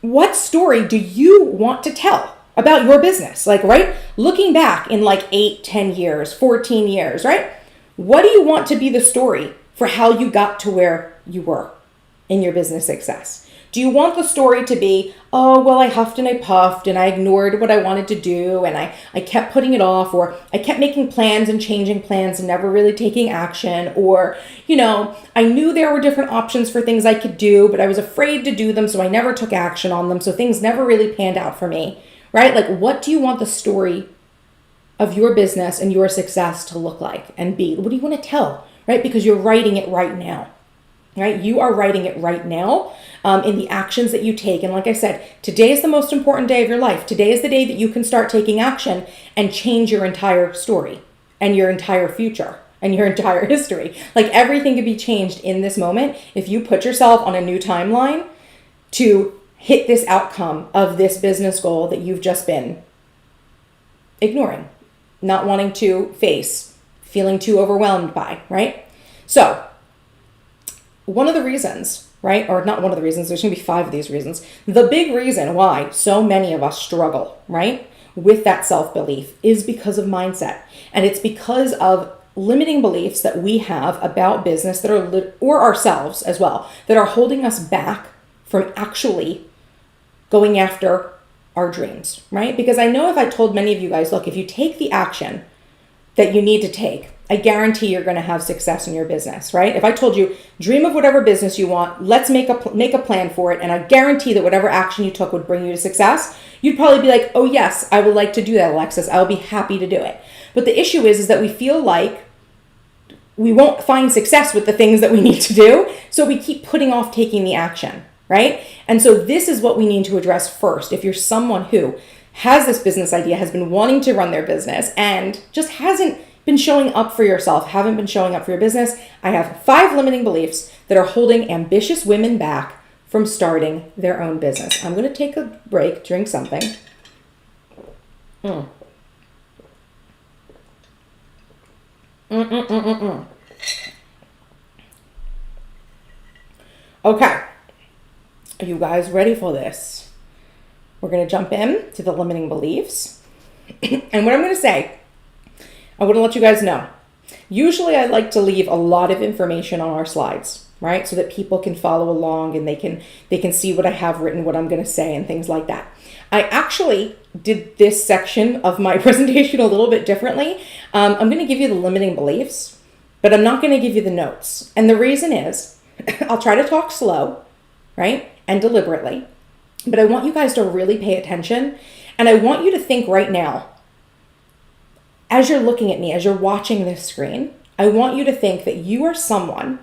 what story do you want to tell about your business? Like, right? Looking back in like 8, 10 years, 14 years, right? What do you want to be the story for how you got to where you were in your business success? Do you want the story to be, oh, well, I huffed and I puffed and I ignored what I wanted to do and I kept putting it off, or I kept making plans and changing plans and never really taking action, or, I knew there were different options for things I could do, but I was afraid to do them, so I never took action on them, so things never really panned out for me, right? Like, what do you want the story of your business and your success to look like and be? What do you want to tell, right? Because you're writing it right now. Right? You are writing it right now in the actions that you take. And like I said, today is the most important day of your life. Today is the day that you can start taking action and change your entire story and your entire future. and your entire history. Like everything could be changed in this moment if you put yourself on a new timeline to hit this outcome of this business goal that you've just been ignoring, not wanting to face, feeling too overwhelmed by, right? So one of the reasons, right? Or not one of the reasons, there's gonna be 5 of these reasons. The big reason why so many of us struggle, right, with that self-belief is because of mindset. And it's because of limiting beliefs that we have about business that are, or ourselves as well, that are holding us back from actually going after our dreams, right? Because I know if I told many of you guys, look, if you take the action that you need to take, I guarantee you're going to have success in your business, right? If I told you, dream of whatever business you want, let's make a plan for it, and I guarantee that whatever action you took would bring you to success, you'd probably be like, oh yes, I would like to do that, Alexis. I'll be happy to do it. But the issue is that we feel like we won't find success with the things that we need to do, so we keep putting off taking the action, right? And so this is what we need to address first. If you're someone who has this business idea, has been wanting to run their business, and just hasn't been showing up for yourself, haven't been showing up for your business, I have 5 limiting beliefs that are holding ambitious women back from starting their own business. I'm going to take a break, drink something. Okay. Are you guys ready for this? We're going to jump in to the limiting beliefs. And what I'm going to say, I want to let you guys know. Usually I like to leave a lot of information on our slides, right? So that people can follow along and they can see what I have written, what I'm going to say, and things like that. I actually did this section of my presentation a little bit differently. I'm going to give you the limiting beliefs, but I'm not going to give you the notes. And the reason is I'll try to talk slow, right? And deliberately, but I want you guys to really pay attention. And I want you to think right now, as you're looking at me, as you're watching this screen, I want you to think that you are someone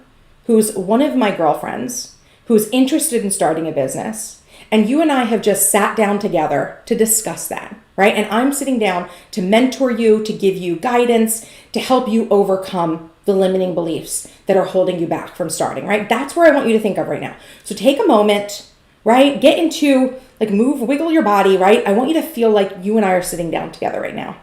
who's one of my girlfriends who's interested in starting a business, and you and I have just sat down together to discuss that, right? And I'm sitting down to mentor you, to give you guidance, to help you overcome the limiting beliefs that are holding you back from starting, right? That's where I want you to think of right now. So take a moment, right? Get into, like, wiggle your body, right? I want you to feel like you and I are sitting down together right now.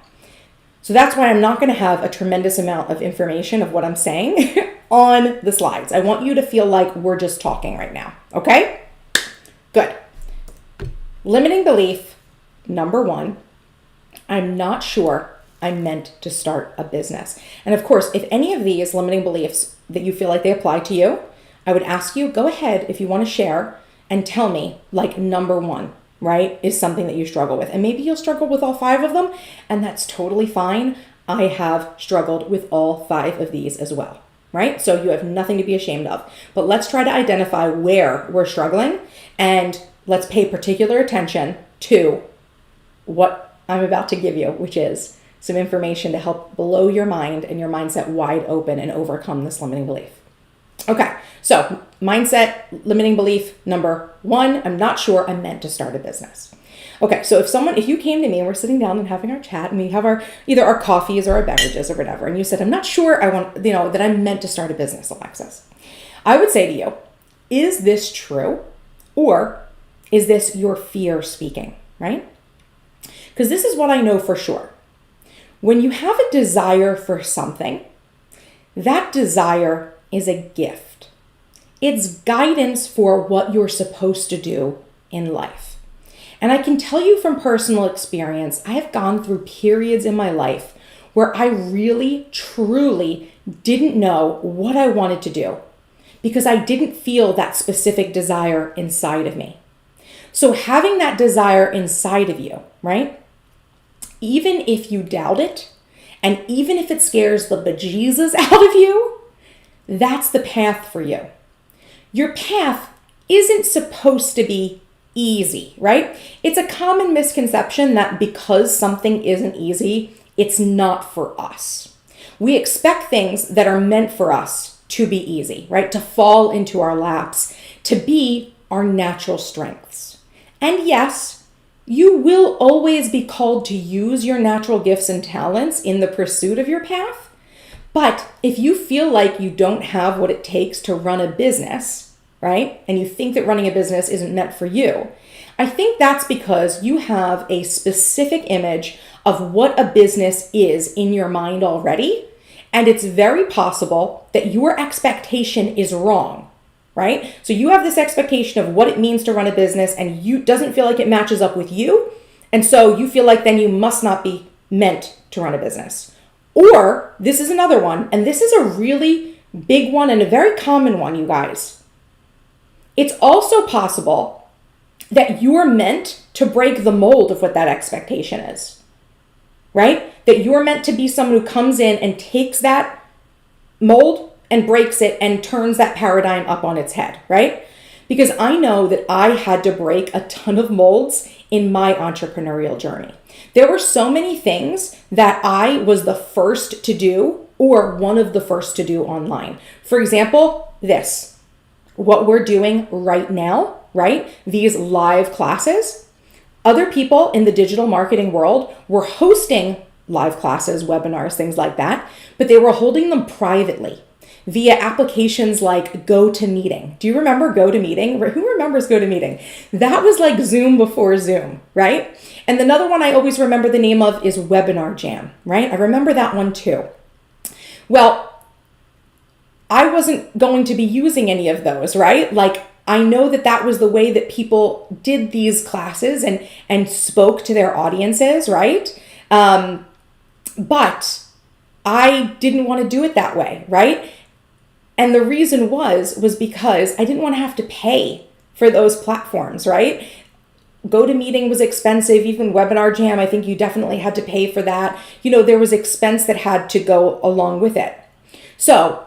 So that's why I'm not going to have a tremendous amount of information of what I'm saying on the slides. I want you to feel like we're just talking right now. Okay? Good. Limiting belief number 1, I'm not sure I'm meant to start a business. And of course, if any of these limiting beliefs that you feel like they apply to you, I would ask you, go ahead if you want to share and tell me, like, number 1. Right, is something that you struggle with. And maybe you'll struggle with all 5 of them, and that's totally fine. I have struggled with all 5 of these as well, right? So you have nothing to be ashamed of. But let's try to identify where we're struggling, and let's pay particular attention to what I'm about to give you, which is some information to help blow your mind and your mindset wide open and overcome this limiting belief. Okay, so mindset, limiting belief number 1, I'm not sure I'm meant to start a business. Okay, so if you came to me and we're sitting down and having our chat and we have either our coffees or our beverages or whatever, and you said, I'm not sure that I'm meant to start a business, Alexis, I would say to you, is this true? Or is this your fear speaking, right? Because this is what I know for sure. When you have a desire for something, that desire is a gift. It's guidance for what you're supposed to do in life. And I can tell you from personal experience, I have gone through periods in my life where I really, truly didn't know what I wanted to do because I didn't feel that specific desire inside of me. So having that desire inside of you, right? Even if you doubt it, and even if it scares the bejesus out of you, that's the path for you. Your path isn't supposed to be easy, right? It's a common misconception that because something isn't easy, it's not for us. We expect things that are meant for us to be easy, right? To fall into our laps, to be our natural strengths. And yes, you will always be called to use your natural gifts and talents in the pursuit of your path. But if you feel like you don't have what it takes to run a business, right? And you think that running a business isn't meant for you, I think that's because you have a specific image of what a business is in your mind already. And it's very possible that your expectation is wrong, right? So you have this expectation of what it means to run a business and you doesn't feel like it matches up with you. And so you feel like then you must not be meant to run a business. Or this is another one, and this is a really big one and a very common one, you guys. It's also possible that you're meant to break the mold of what that expectation is, right? That you're meant to be someone who comes in and takes that mold and breaks it and turns that paradigm up on its head, right? Because I know that I had to break a ton of molds in my entrepreneurial journey. There were so many things that I was the first to do or one of the first to do online. For example, what we're doing right now, right? These live classes. Other people in the digital marketing world were hosting live classes, webinars, things like that, but they were holding them privately via applications like GoToMeeting. Do you remember GoToMeeting? Who remembers GoToMeeting? That was like Zoom before Zoom, right? And another one I always remember the name of is Webinar Jam, right? I remember that one too. Well, I wasn't going to be using any of those, right? Like, I know that that was the way that people did these classes and spoke to their audiences, right? But I didn't want to do it that way, right? And the reason was because I didn't want to have to pay for those platforms, right? GoToMeeting was expensive. Even Webinar Jam, I think you definitely had to pay for that. You know, there was expense that had to go along with it. So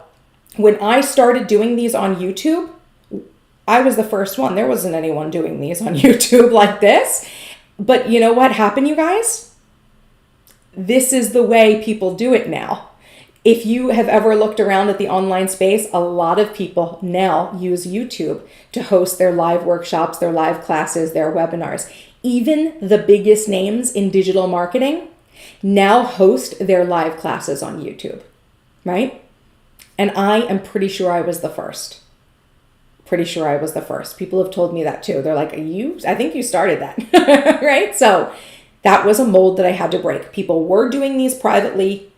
when I started doing these on YouTube, I was the first one. There wasn't anyone doing these on YouTube like this. But you know what happened, you guys? This is the way people do it now. If you have ever looked around at the online space, a lot of people now use YouTube to host their live workshops, their live classes, their webinars. Even the biggest names in digital marketing now host their live classes on YouTube, right? And I am pretty sure I was the first. Pretty sure I was the first. People have told me that too. They're like, I think you started that, right? So that was a mold that I had to break. People were doing these privately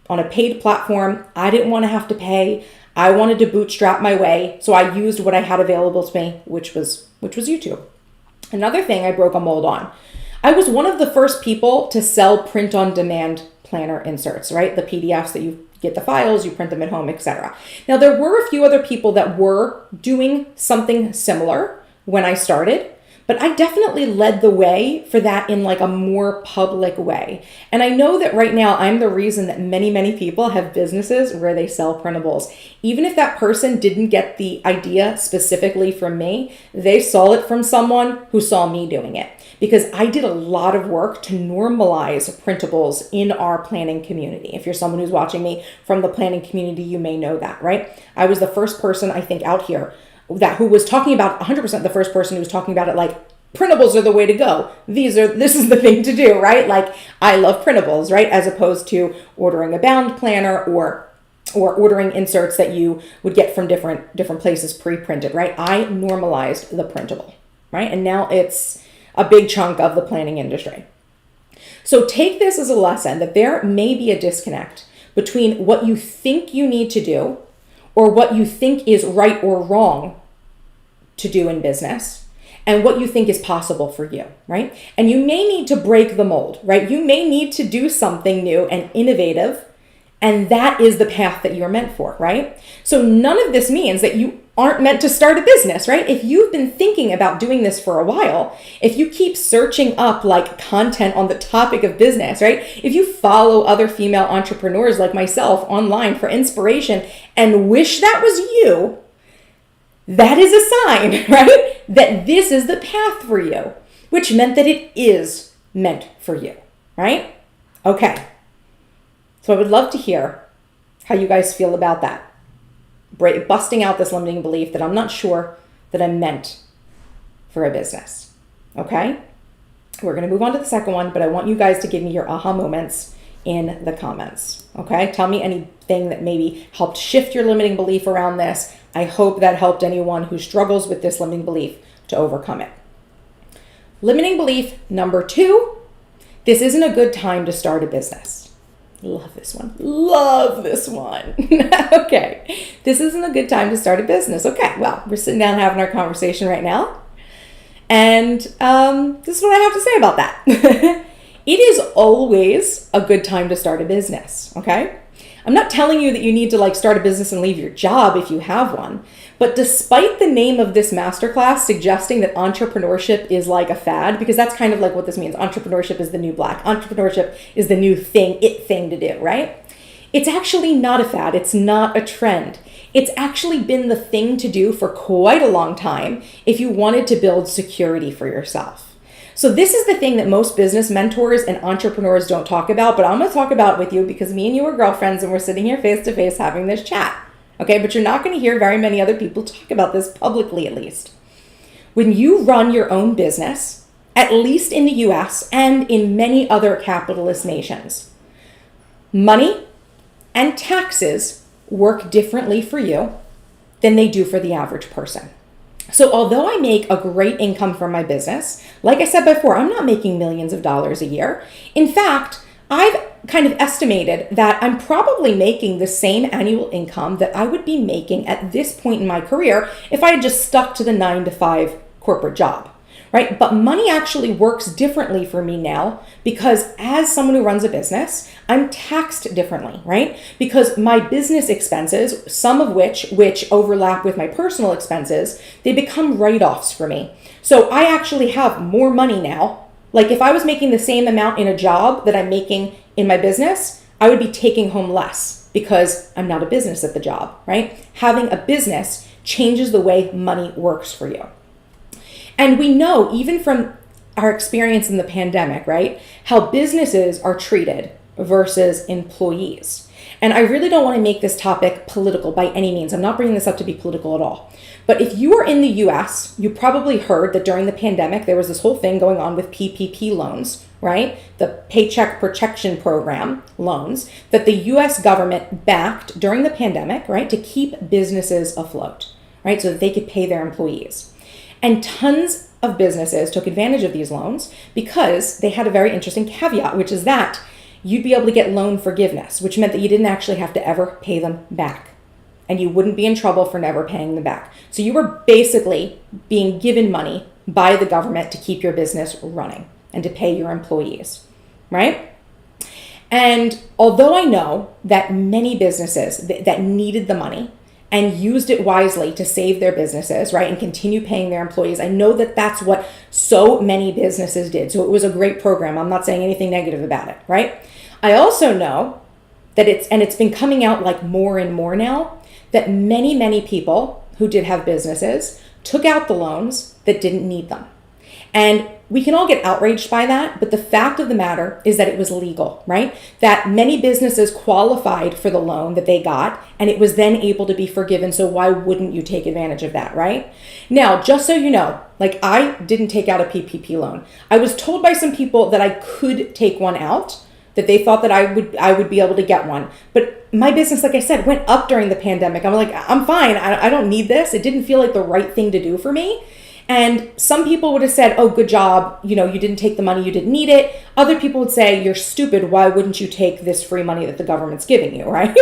on a paid platform. I didn't want to have to pay. I wanted to bootstrap my way. So I used what I had available to me, which was YouTube. Another thing I broke a mold on. I was one of the first people to sell print-on-demand planner inserts, right? The PDFs that you get the files, you print them at home, etc. Now, there were a few other people that were doing something similar when I started, but I definitely led the way for that in like a more public way. And I know that right now I'm the reason that many people have businesses where they sell printables. Even if that person didn't get the idea specifically from me, they saw it from someone who saw me doing it. Because I did a lot of work to normalize printables in our planning community. If you're someone who's watching me from the planning community, you may know that, right? I was the first person, I think, out here who was talking about 100% the first person who was talking about it like printables are the way to go. This is the thing to do, right? Like I love printables, right? As opposed to ordering a bound planner or ordering inserts that you would get from different places pre-printed, right? I normalized the printable, right? And now it's a big chunk of the planning industry. So take this as a lesson that there may be a disconnect between what you think you need to do or what you think is right or wrong to do in business and what you think is possible for you, right? And you may need to break the mold, right? You may need to do something new and innovative, and that is the path that you're meant for, right? So none of this means that you aren't meant to start a business, right? If you've been thinking about doing this for a while, if you keep searching up like content on the topic of business, right? If you follow other female entrepreneurs like myself online for inspiration and wish that was you, that is a sign, right? That this is the path for you, which meant that it is meant for you, right? Okay. So I would love to hear how you guys feel about that. Busting out this limiting belief that I'm not sure that I'm meant for a business. Okay? We're going to move on to the second one, but I want you guys to give me your aha moments in the comments. Okay, tell me anything that maybe helped shift your limiting belief around this. I hope that helped anyone who struggles with this limiting belief to overcome it. Limiting belief number 2, this isn't a good time to start a business. Love this one. Love this one. Okay, this isn't a good time to start a business. Okay, well, we're sitting down having our conversation right now. And this is what I have to say about that. It is always a good time to start a business, okay? I'm not telling you that you need to like start a business and leave your job if you have one. But despite the name of this masterclass suggesting that entrepreneurship is like a fad, because that's kind of like what this means. Entrepreneurship is the new black. Entrepreneurship is the new thing to do, right? It's actually not a fad. It's not a trend. It's actually been the thing to do for quite a long time if you wanted to build security for yourself. So this is the thing that most business mentors and entrepreneurs don't talk about, but I'm going to talk about it with you because me and you are girlfriends and we're sitting here face to face having this chat. Okay, but you're not going to hear very many other people talk about this publicly, at least. When you run your own business, at least in the US and in many other capitalist nations, money and taxes work differently for you than they do for the average person. So although I make a great income from my business, like I said before, I'm not making millions of dollars a year. In fact, I've kind of estimated that I'm probably making the same annual income that I would be making at this point in my career if I had just stuck to the 9-to-5 corporate job, right? But money actually works differently for me now because as someone who runs a business, I'm taxed differently, right? Because my business expenses, some of which overlap with my personal expenses, they become write-offs for me. So I actually have more money now. Like if I was making the same amount in a job that I'm making in my business, I would be taking home less because I'm not a business at the job, right? Having a business changes the way money works for you. And we know even from our experience in the pandemic, right, how businesses are treated versus employees. And I really don't want to make this topic political by any means. I'm not bringing this up to be political at all. But if you are in the US, you probably heard that during the pandemic, there was this whole thing going on with PPP loans, right? The Paycheck Protection Program loans that the US government backed during the pandemic, right? To keep businesses afloat, right? So that they could pay their employees. And tons of businesses took advantage of these loans because they had a very interesting caveat, which is that you'd be able to get loan forgiveness, which meant that you didn't actually have to ever pay them back. And you wouldn't be in trouble for never paying them back. So you were basically being given money by the government to keep your business running and to pay your employees, right? And although I know that many businesses that needed the money and used it wisely to save their businesses, right, and continue paying their employees, I know that that's what so many businesses did. So it was a great program. I'm not saying anything negative about it, right? I also know that it's been coming out like more and more now, that many people who did have businesses took out the loans that didn't need them. And we can all get outraged by that, but the fact of the matter is that it was legal, right? That many businesses qualified for the loan that they got, and it was then able to be forgiven. So why wouldn't you take advantage of that, right? Now, just so you know, like I didn't take out a PPP loan. I was told by some people that I could take one out, that they thought that I would be able to get one. But my business, like I said, went up during the pandemic. I'm like, I'm fine. I don't need this. It didn't feel like the right thing to do for me. And some people would have said, oh, good job. You know, you didn't take the money. You didn't need it. Other people would say, you're stupid. Why wouldn't you take this free money that the government's giving you, right?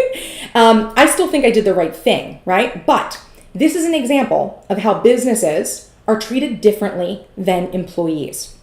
I still think I did the right thing, right? But this is an example of how businesses are treated differently than employees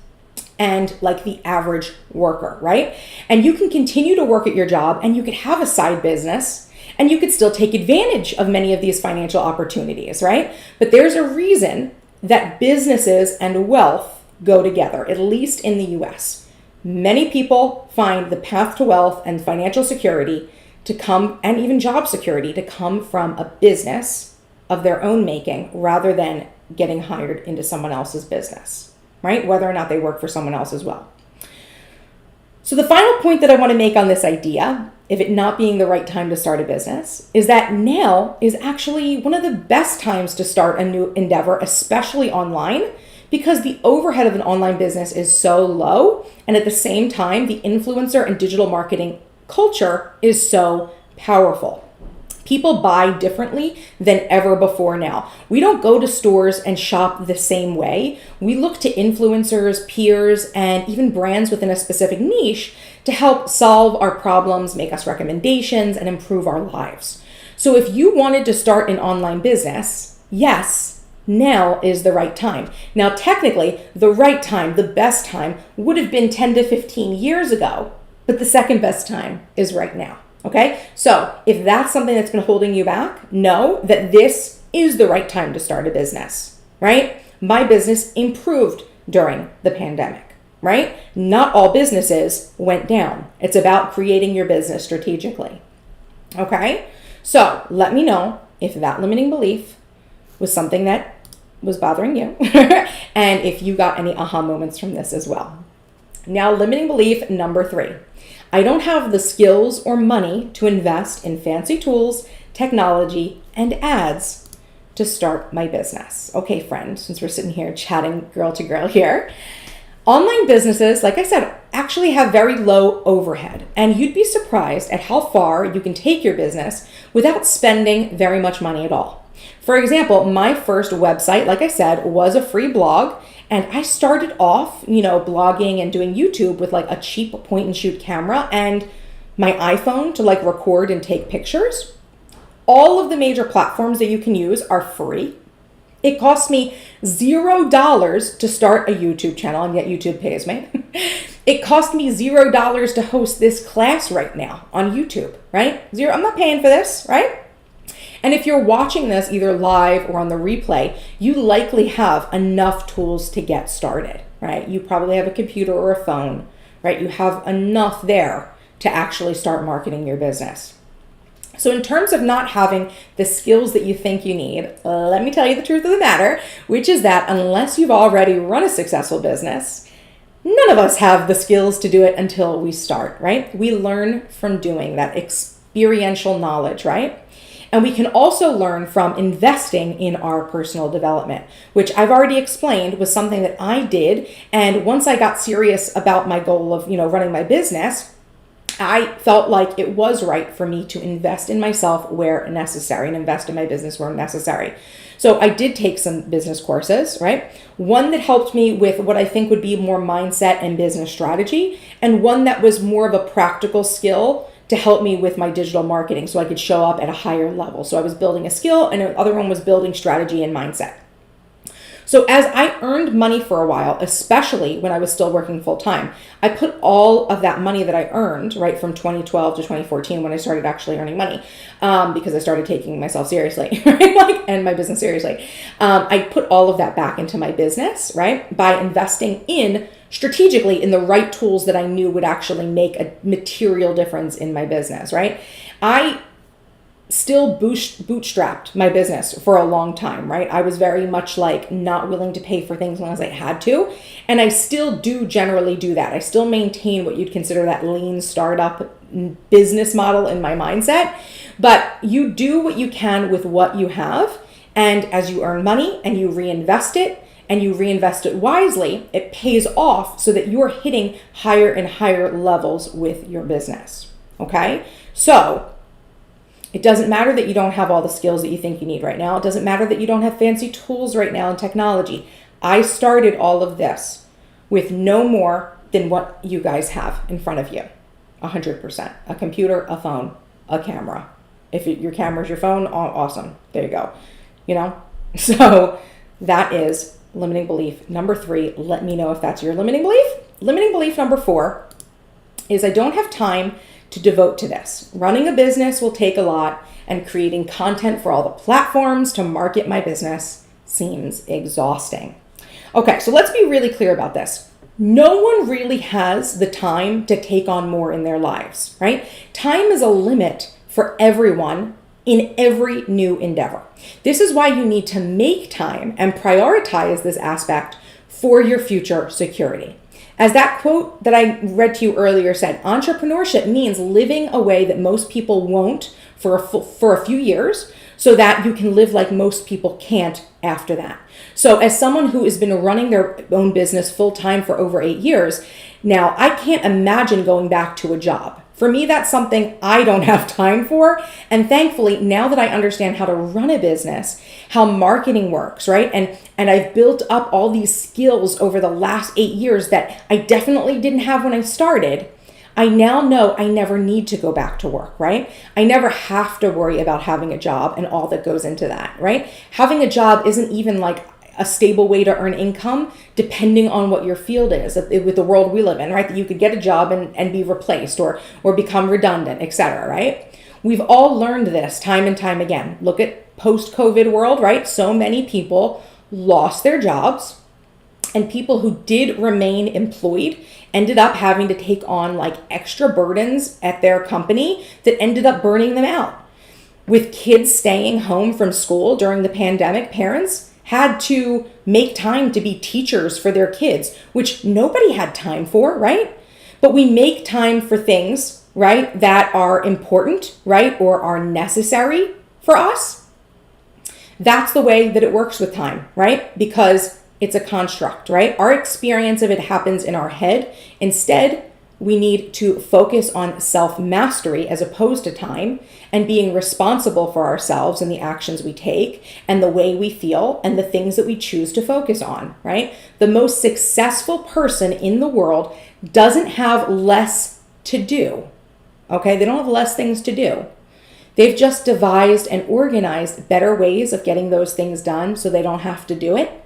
and like the average worker, right? And you can continue to work at your job and you could have a side business and you could still take advantage of many of these financial opportunities, right? But there's a reason that businesses and wealth go together, at least in the US. Many people find the path to wealth and financial security to come, and even job security, to come from a business of their own making rather than getting hired into someone else's business, right? Whether or not they work for someone else as well. So the final point that I want to make on this idea, of it not being the right time to start a business, is that now is actually one of the best times to start a new endeavor, especially online, Because the overhead of an online business is so low, and at the same time, the influencer and digital marketing culture is so powerful. People buy differently than ever before now. We don't go to stores and shop the same way. We look to influencers, peers, and even brands within a specific niche to help solve our problems, make us recommendations, and improve our lives. So if you wanted to start an online business, yes, now is the right time. Now, technically, the right time, the best time, would have been 10 to 15 years ago, but the second best time is right now. Okay, so if that's something that's been holding you back, know that this is the right time to start a business, right? My business improved during the pandemic, right? Not all businesses went down. It's about creating your business strategically. Okay, so let me know if that limiting belief was something that was bothering you and if you got any aha moments from this as well. Now, limiting belief number 3. I don't have the skills or money to invest in fancy tools, technology, and ads to start my business. Okay, friend, since we're sitting here chatting girl to girl here, online businesses, like I said, actually have very low overhead, and you'd be surprised at how far you can take your business without spending very much money at all. For example, my first website, like I said, was a free blog. And I started off, blogging and doing YouTube with like a cheap point and shoot camera and my iPhone to like record and take pictures. All of the major platforms that you can use are free. It cost me $0 to start a YouTube channel, and yet YouTube pays me. It cost me $0 to host this class right now on YouTube, right? Zero. I'm not paying for this, right? And if you're watching this either live or on the replay, you likely have enough tools to get started, right? You probably have a computer or a phone, right? You have enough there to actually start marketing your business. So in terms of not having the skills that you think you need, let me tell you the truth of the matter, which is that unless you've already run a successful business, none of us have the skills to do it until we start, right? We learn from doing that experiential knowledge, right? And we can also learn from investing in our personal development, which I've already explained was something that I did. And once I got serious about my goal of, running my business, I felt like it was right for me to invest in myself where necessary and invest in my business where necessary. So I did take some business courses, right? One that helped me with what I think would be more mindset and business strategy, and one that was more of a practical skill to help me with my digital marketing so I could show up at a higher level. So I was building a skill, and the other one was building strategy and mindset. So as I earned money for a while, especially when I was still working full time, I put all of that money that I earned, right, from 2012 to 2014 when I started actually earning money, because I started taking myself seriously, right, and my business seriously. I put all of that back into my business, right, by investing strategically in the right tools that I knew would actually make a material difference in my business, right? I still bootstrapped my business for a long time, right? I was very much like not willing to pay for things unless I had to. And I still do generally do that. I still maintain what you'd consider that lean startup business model in my mindset. But you do what you can with what you have. And as you earn money and you reinvest it, and you reinvest it wisely, it pays off so that you're hitting higher and higher levels with your business, okay? So it doesn't matter that you don't have all the skills that you think you need right now. It doesn't matter that you don't have fancy tools right now and technology. I started all of this with no more than what you guys have in front of you, 100%. A computer, a phone, a camera. If your camera is your phone, awesome. There you go. So that is limiting belief number 3. Let me know if that's your limiting belief. Limiting belief number 4 is I don't have time to devote to this. Running a business will take a lot, and creating content for all the platforms to market my business seems exhausting. Okay, so let's be really clear about this. No one really has the time to take on more in their lives, right? Time is a limit for everyone in every new endeavor. This is why you need to make time and prioritize this aspect for your future security. As that quote that I read to you earlier said, entrepreneurship means living a way that most people won't for a few years, so that you can live like most people can't after that. So as someone who has been running their own business full time for over 8 years, now I can't imagine going back to a job. For me, that's something I don't have time for. And thankfully, now that I understand how to run a business, how marketing works, right? And I've built up all these skills over the last 8 years that I definitely didn't have when I started. I now know I never need to go back to work, right? I never have to worry about having a job and all that goes into that, right? Having a job isn't even like a stable way to earn income, depending on what your field is. With the world we live in, right? That you could get a job and be replaced or become redundant, etc., right? We've all learned this time and time again. Look at post-COVID world, right? So many people lost their jobs, and people who did remain employed ended up having to take on like extra burdens at their company that ended up burning them out. With kids staying home from school during the pandemic, parents had to make time to be teachers for their kids, which nobody had time for, right? But we make time for things, right, that are important, right, or are necessary for us. That's the way that it works with time, right? Because it's a construct, right? Our experience of it happens in our head. Instead, we need to focus on self-mastery as opposed to time and being responsible for ourselves and the actions we take and the way we feel and the things that we choose to focus on, right? The most successful person in the world doesn't have less to do, okay? They don't have less things to do. They've just devised and organized better ways of getting those things done so they don't have to do it.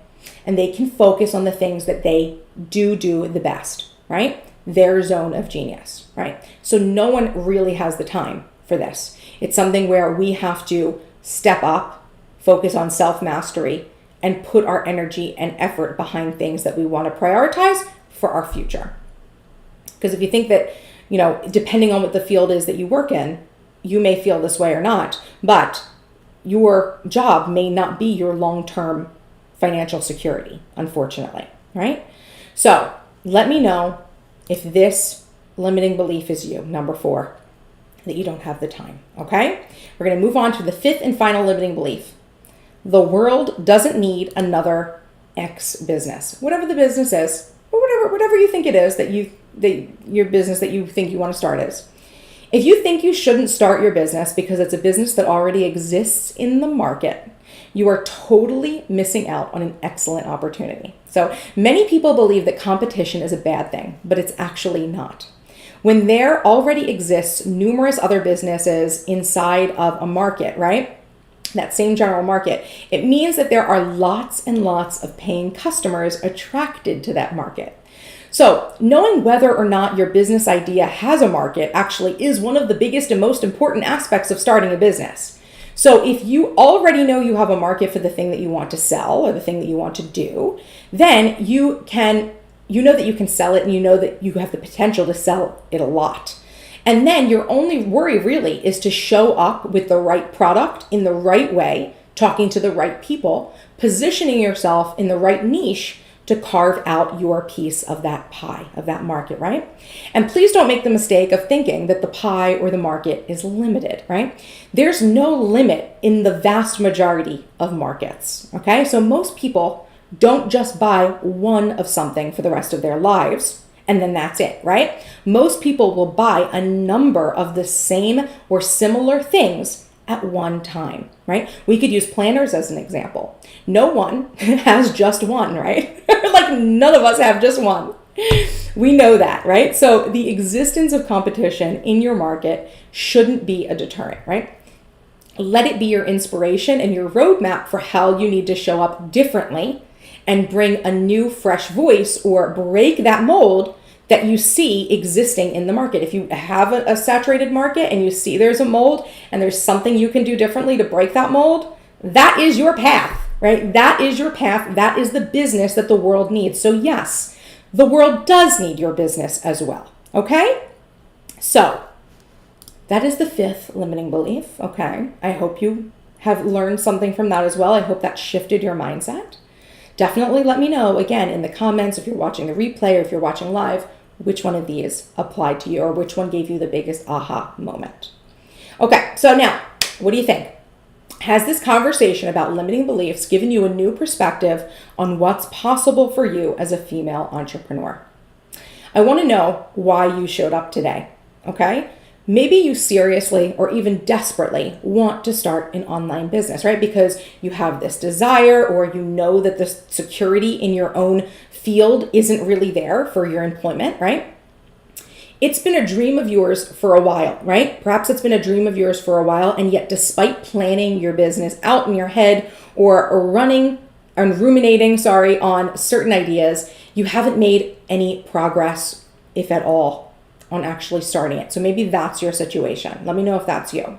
And they can focus on the things that they do the best, right? Their zone of genius, right? So no one really has the time for this. It's something where we have to step up, focus on self-mastery, and put our energy and effort behind things that we want to prioritize for our future. Because if you think that, depending on what the field is that you work in, you may feel this way or not, but your job may not be your long-term financial security, unfortunately, right? So let me know if this limiting belief is you, number 4, that you don't have the time, okay? We're going to move on to the 5th and final limiting belief. The world doesn't need another X business. Whatever the business is, or whatever you think it is that your business that you think you want to start is. If you think you shouldn't start your business because it's a business that already exists in the market, you are totally missing out on an excellent opportunity. So many people believe that competition is a bad thing, but it's actually not. When there already exists numerous other businesses inside of a market, right? That same general market, it means that there are lots and lots of paying customers attracted to that market. So knowing whether or not your business idea has a market actually is one of the biggest and most important aspects of starting a business. So if you already know you have a market for the thing that you want to sell or the thing that you want to do, then you know that you can sell it and you know that you have the potential to sell it a lot. And then your only worry really is to show up with the right product in the right way, talking to the right people, positioning yourself in the right niche to carve out your piece of that pie, of that market, right? And please don't make the mistake of thinking that the pie or the market is limited, right? There's no limit in the vast majority of markets, okay? So most people don't just buy one of something for the rest of their lives, and then that's it, right? Most people will buy a number of the same or similar things at one time, right? We could use planners as an example. No one has just one, right? Like none of us have just one. We know that, right? So the existence of competition in your market shouldn't be a deterrent, right? Let it be your inspiration and your roadmap for how you need to show up differently and bring a new, fresh voice or break that mold that you see existing in the market. If you have a saturated market and you see there's a mold and there's something you can do differently to break that mold, that is your path, right? That is your path. That is the business that the world needs. So yes, the world does need your business as well, okay? So that is the 5th limiting belief, okay? I hope you have learned something from that as well. I hope that shifted your mindset. Definitely let me know, again, in the comments, if you're watching the replay or if you're watching live, which one of these applied to you or which one gave you the biggest aha moment. Okay, so now, what do you think? Has this conversation about limiting beliefs given you a new perspective on what's possible for you as a female entrepreneur? I want to know why you showed up today, okay? Maybe you seriously or even desperately want to start an online business, right? Because you have this desire, or you know that the security in your own field isn't really there for your employment, right? It's been a dream of yours for a while, right? Perhaps it's been a dream of yours for a while, and yet despite planning your business out in your head or running and ruminating, on certain ideas, you haven't made any progress, if at all, on actually starting it. So maybe that's your situation. Let me know if that's you.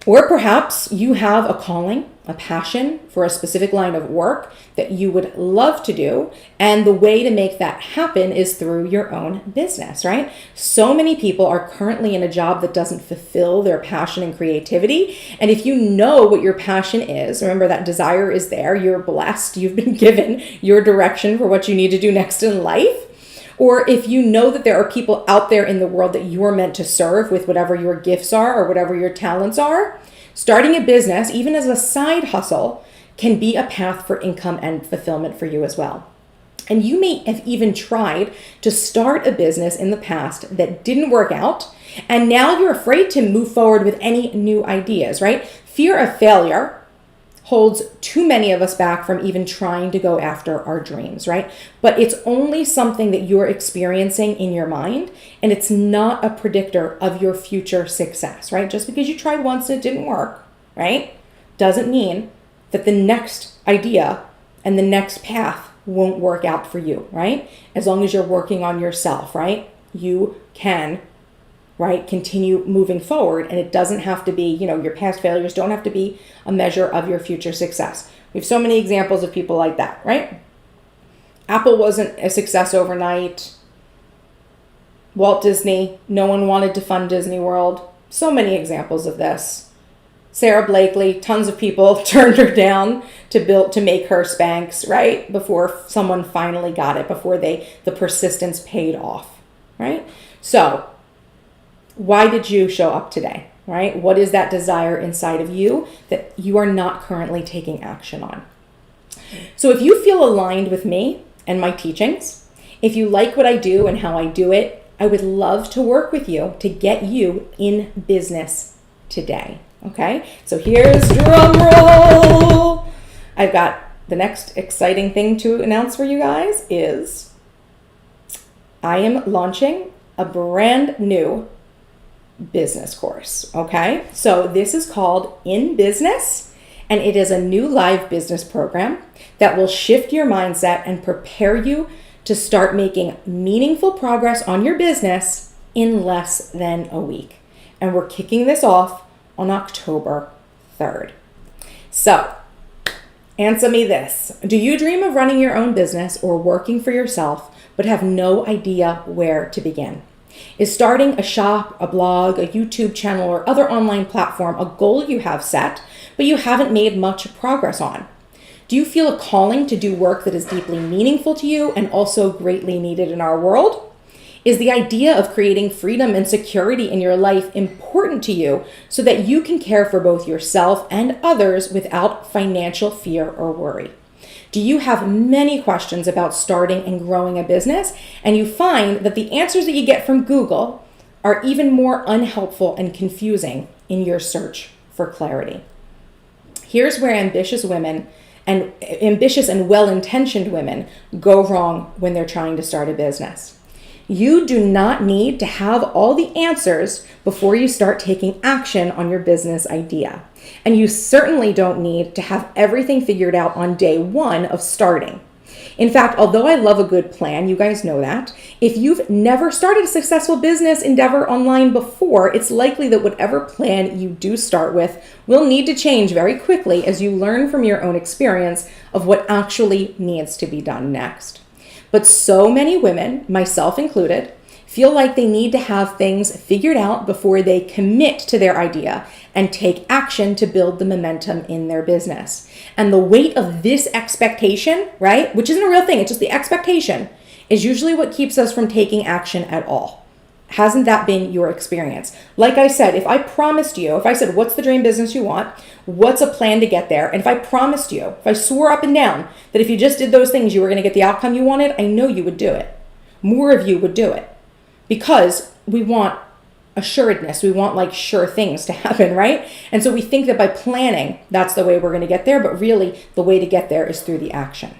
Or perhaps you have a calling, a passion for a specific line of work that you would love to do. And the way to make that happen is through your own business, right? So many people are currently in a job that doesn't fulfill their passion and creativity. And if you know what your passion is, remember that desire is there, you're blessed, you've been given your direction for what you need to do next in life. Or if you know that there are people out there in the world that you are meant to serve with whatever your gifts are or whatever your talents are, starting a business, even as a side hustle, can be a path for income and fulfillment for you as well. And you may have even tried to start a business in the past that didn't work out, and now you're afraid to move forward with any new ideas, right? Fear of failure holds too many of us back from even trying to go after our dreams, right? But it's only something that you're experiencing in your mind, and it's not a predictor of your future success, right? Just because you tried once and it didn't work, right, doesn't mean that the next idea and the next path won't work out for you, right? As long as you're working on yourself, right? You can, right, continue moving forward, and it doesn't have to be, your past failures don't have to be a measure of your future success. We have so many examples of people like that, right? Apple wasn't a success overnight. Walt Disney, no one wanted to fund Disney World. So many examples of this. Sarah Blakely, tons of people turned her down to make her Spanx, right? Before someone finally got it, before the persistence paid off, right? So why did you show up today, right? What is that desire inside of you that you are not currently taking action on? So if you feel aligned with me and my teachings, if you like what I do and how I do it, I would love to work with you to get you in business today, okay? So here's drum roll. I've got the next exciting thing to announce for you guys is I am launching a brand new business course, okay? So this is called In Business, and it is a new live business program that will shift your mindset and prepare you to start making meaningful progress on your business in less than a week. And we're kicking this off on October 3rd. So, answer me this. Do you dream of running your own business or working for yourself, but have no idea where to begin? Is starting a shop, a blog, a YouTube channel, or other online platform a goal you have set, but you haven't made much progress on? Do you feel a calling to do work that is deeply meaningful to you and also greatly needed in our world? Is the idea of creating freedom and security in your life important to you so that you can care for both yourself and others without financial fear or worry? Do you have many questions about starting and growing a business, and you find that the answers that you get from Google are even more unhelpful and confusing in your search for clarity? Here's where ambitious and well-intentioned women go wrong when they're trying to start a business. You do not need to have all the answers before you start taking action on your business idea. And you certainly don't need to have everything figured out on day one of starting. In fact, although I love a good plan, you guys know that, if you've never started a successful business endeavor online before, it's likely that whatever plan you do start with will need to change very quickly as you learn from your own experience of what actually needs to be done next. But so many women, myself included, feel like they need to have things figured out before they commit to their idea and take action to build the momentum in their business. And the weight of this expectation, right, which isn't a real thing, it's just the expectation, is usually what keeps us from taking action at all. Hasn't that been your experience? Like I said, if I promised you, if I said, what's the dream business you want? What's a plan to get there? And if I promised you, if I swore up and down that if you just did those things, you were going to get the outcome you wanted, I know you would do it. More of you would do it because we want assuredness. We want like sure things to happen, right? And so we think that by planning, that's the way we're going to get there. But really the way to get there is through the action.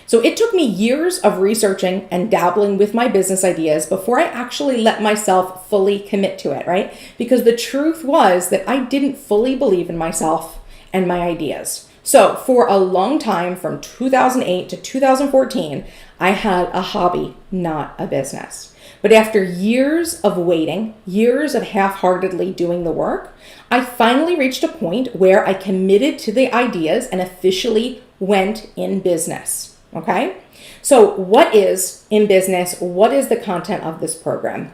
So it took me years of researching and dabbling with my business ideas before I actually let myself fully commit to it, right? Because the truth was that I didn't fully believe in myself and my ideas. So for a long time, from 2008 to 2014, I had a hobby, not a business. But after years of waiting, years of half-heartedly doing the work, I finally reached a point where I committed to the ideas and officially went in business. Okay, so what is in business? What is the content of this program?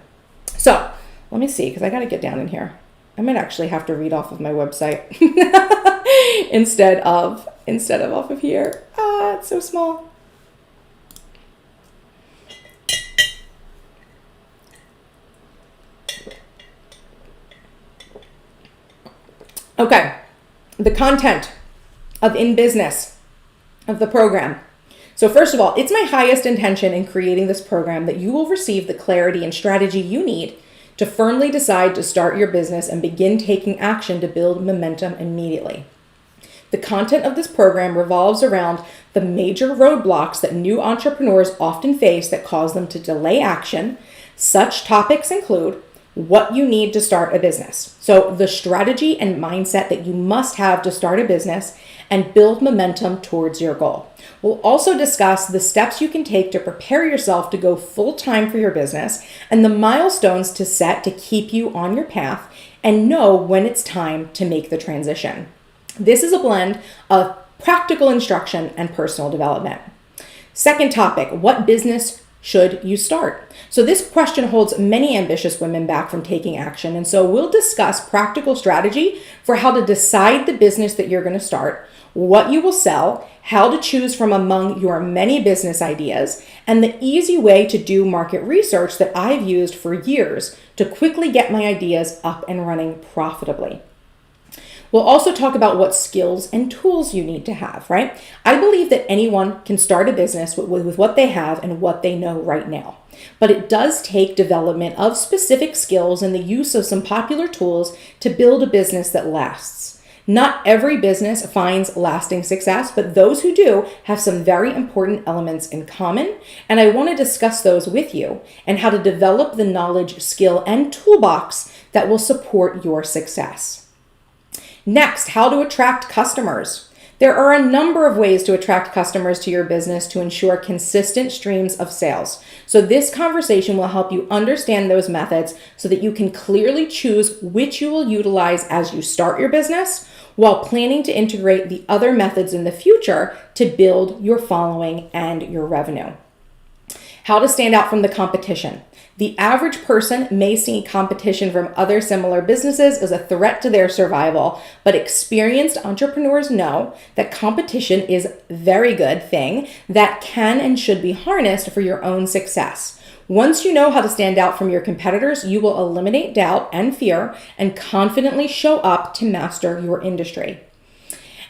So let me see, because I got to get down in here. I might actually have to read off of my website instead of off of here. It's so small. Okay, the content of in business of the program. So first of all, it's my highest intention in creating this program that you will receive the clarity and strategy you need to firmly decide to start your business and begin taking action to build momentum immediately. The content of this program revolves around the major roadblocks that new entrepreneurs often face that cause them to delay action. Such topics include what you need to start a business. So the strategy and mindset that you must have to start a business and build momentum towards your goal. We'll also discuss the steps you can take to prepare yourself to go full-time for your business and the milestones to set to keep you on your path and know when it's time to make the transition. This is a blend of practical instruction and personal development. Second topic, what business should you start? So this question holds many ambitious women back from taking action. And so we'll discuss practical strategy for how to decide the business that you're going to start, what you will sell, how to choose from among your many business ideas, and the easy way to do market research that I've used for years to quickly get my ideas up and running profitably. We'll also talk about what skills and tools you need to have, right? I believe that anyone can start a business with what they have and what they know right now. But it does take development of specific skills and the use of some popular tools to build a business that lasts. Not every business finds lasting success, but those who do have some very important elements in common. And I want to discuss those with you and how to develop the knowledge, skill, and toolbox that will support your success. Next, how to attract customers. There are a number of ways to attract customers to your business to ensure consistent streams of sales. So this conversation will help you understand those methods so that you can clearly choose which you will utilize as you start your business while planning to integrate the other methods in the future to build your following and your revenue. How to stand out from the competition. The average person may see competition from other similar businesses as a threat to their survival, but experienced entrepreneurs know that competition is a very good thing that can and should be harnessed for your own success. Once you know how to stand out from your competitors, you will eliminate doubt and fear and confidently show up to master your industry.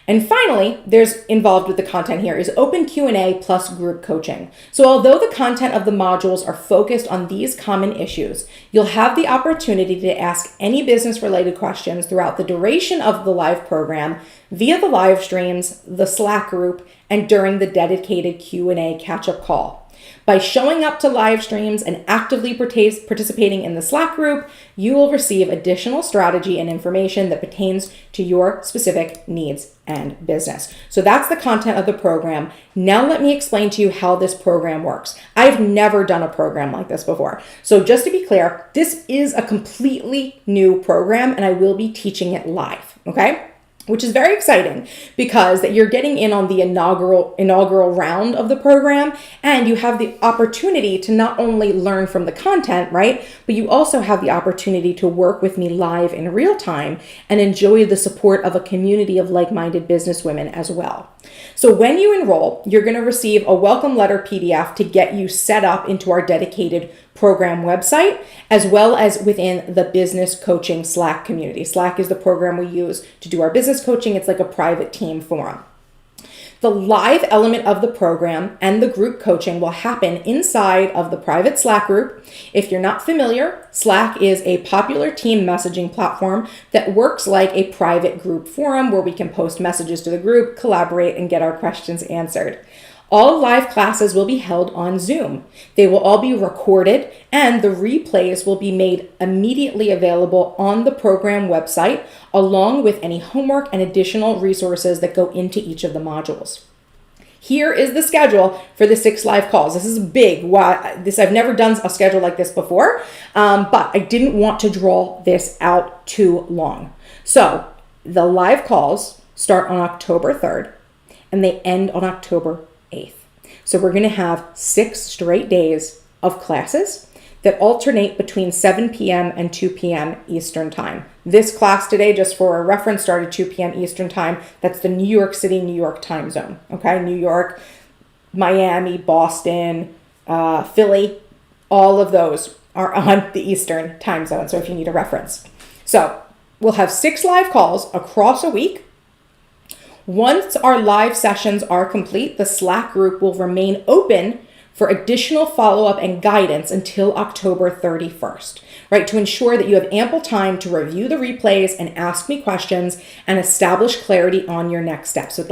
And finally, there's involved with the content here is open Q&A plus group coaching. So although the content of the modules are focused on these common issues, you'll have the opportunity to ask any business-related questions throughout the duration of the live program via the live streams, the Slack group, and during the dedicated Q&A catch-up call. By showing up to live streams and actively participating in the Slack group, you will receive additional strategy and information that pertains to your specific needs and business. So that's the content of the program. Now let me explain to you how this program works. I've never done a program like this before. So just to be clear, this is a completely new program and I will be teaching it live, okay? Which is very exciting because that you're getting in on the inaugural round of the program and you have the opportunity to not only learn from the content, right? But you also have the opportunity to work with me live in real time and enjoy the support of a community of like-minded businesswomen as well. So when you enroll, you're going to receive a welcome letter PDF to get you set up into our dedicated program website, as well as within the business coaching Slack community. Slack is the program we use to do our business coaching. It's like a private team forum. The live element of the program and the group coaching will happen inside of the private Slack group. If you're not familiar, Slack is a popular team messaging platform that works like a private group forum where we can post messages to the group, collaborate, and get our questions answered. All live classes will be held on Zoom. They will all be recorded, and the replays will be made immediately available on the program website, along with any homework and additional resources that go into each of the modules. Here is the schedule for the 6 live calls. This is big. I've never done a schedule like this before, but I didn't want to draw this out too long. So the live calls start on October 3rd, and they end on October 8th. So we're going to have 6 straight days of classes that alternate between 7 p.m. and 2 p.m. Eastern time. This class today, just for a reference, started 2 p.m. Eastern time. That's the New York City, New York time zone. Okay, New York, Miami, Boston, Philly, all of those are on the Eastern time zone. So if you need a reference. So we'll have 6 live calls across a week. Once our live sessions are complete, the Slack group will remain open for additional follow-up and guidance until October 31st, right? To ensure that you have ample time to review the replays and ask me questions and establish clarity on your next steps. So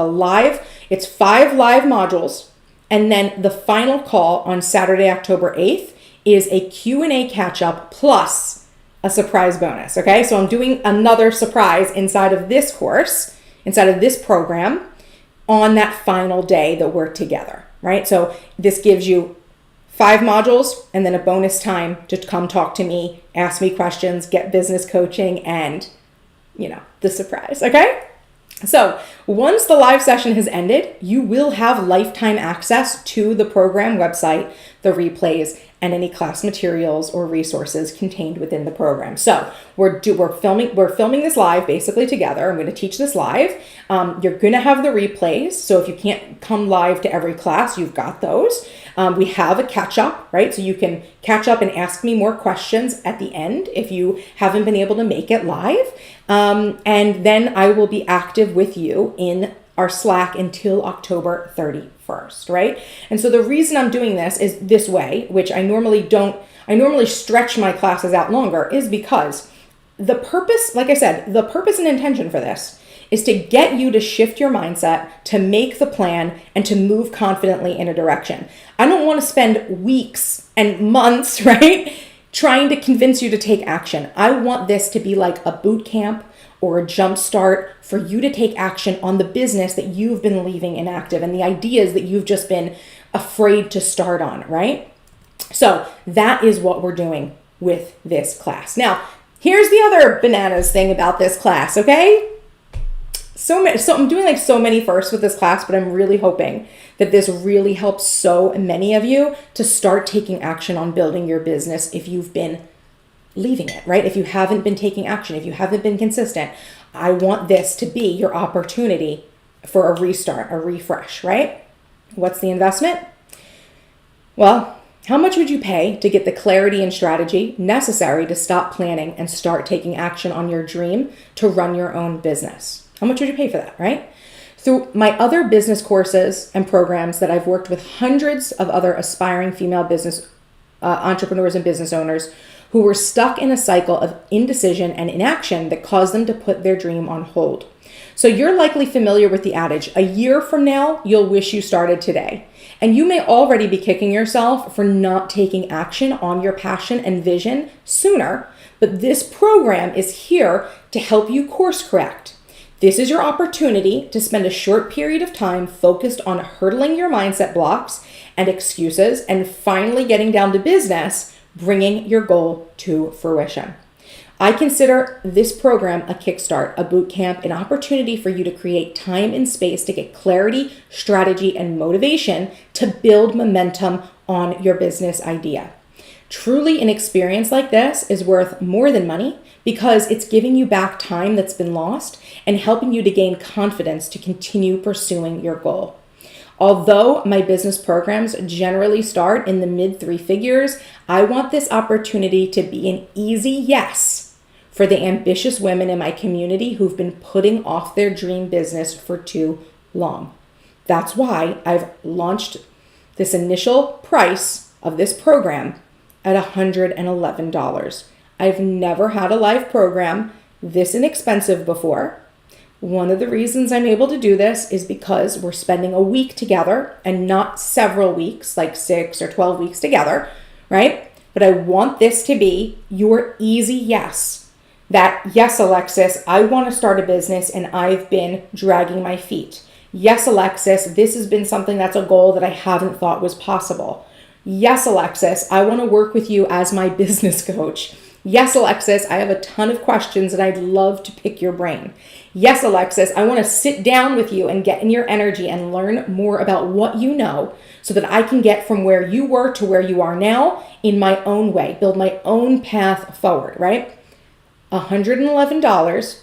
it's 5 live modules, and then the final call on Saturday, October 8th is a Q&A catch-up plus a surprise bonus, okay? So I'm doing another surprise inside of this course, inside of this program, on that final day that we're together, right? So this gives you 5 modules and then a bonus time to come talk to me, ask me questions, get business coaching, and, the surprise, okay? So once the live session has ended, you will have lifetime access to the program website, the replays, and any class materials or resources contained within the program. So we're filming this live basically together. I'm going to teach this live. You're going to have the replays. So if you can't come live to every class, you've got those. We have a catch up, right? So you can catch up and ask me more questions at the end if you haven't been able to make it live. And then I will be active with you in our Slack until October 31st, right? And so the reason I'm doing this is this way, which I normally stretch my classes out longer, is because the purpose, like I said, the purpose and intention for this is to get you to shift your mindset, to make the plan, and to move confidently in a direction. I don't want to spend weeks and months, right, trying to convince you to take action. I want this to be like a boot camp or a jump start for you to take action on the business that you've been leaving inactive and the ideas that you've just been afraid to start on, right? So that is what we're doing with this class. Now, here's the other bananas thing about this class, okay? So I'm doing so many firsts with this class, but I'm really hoping that this really helps so many of you to start taking action on building your business if you've been leaving it, right? If you haven't been taking action, if you haven't been consistent, I want this to be your opportunity for a restart, a refresh, right? What's the investment? Well, how much would you pay to get the clarity and strategy necessary to stop planning and start taking action on your dream to run your own business? How much would you pay for that, right? Through my other business courses and programs that I've worked with hundreds of other aspiring female business entrepreneurs and business owners who were stuck in a cycle of indecision and inaction that caused them to put their dream on hold. So you're likely familiar with the adage, a year from now, you'll wish you started today. And you may already be kicking yourself for not taking action on your passion and vision sooner, but this program is here to help you course correct. This is your opportunity to spend a short period of time focused on hurdling your mindset blocks and excuses and finally getting down to business, bringing your goal to fruition. I consider this program a kickstart, a boot camp, an opportunity for you to create time and space to get clarity, strategy, and motivation to build momentum on your business idea. Truly, an experience like this is worth more than money because it's giving you back time that's been lost and helping you to gain confidence to continue pursuing your goal. Although my business programs generally start in the mid 3 figures, I want this opportunity to be an easy yes for the ambitious women in my community who've been putting off their dream business for too long. That's why I've launched this initial price of this program at $111. I've never had a live program this inexpensive before. One of the reasons I'm able to do this is because we're spending a week together and not several weeks, like 6 or 12 weeks together, right? But I want this to be your easy yes. That, yes, Alexis, I want to start a business and I've been dragging my feet. Yes, Alexis, this has been something that's a goal that I haven't thought was possible. Yes, Alexis, I want to work with you as my business coach. Yes, Alexis, I have a ton of questions and I'd love to pick your brain. Yes, Alexis, I want to sit down with you and get in your energy and learn more about what you know so that I can get from where you were to where you are now in my own way, build my own path forward, right? $111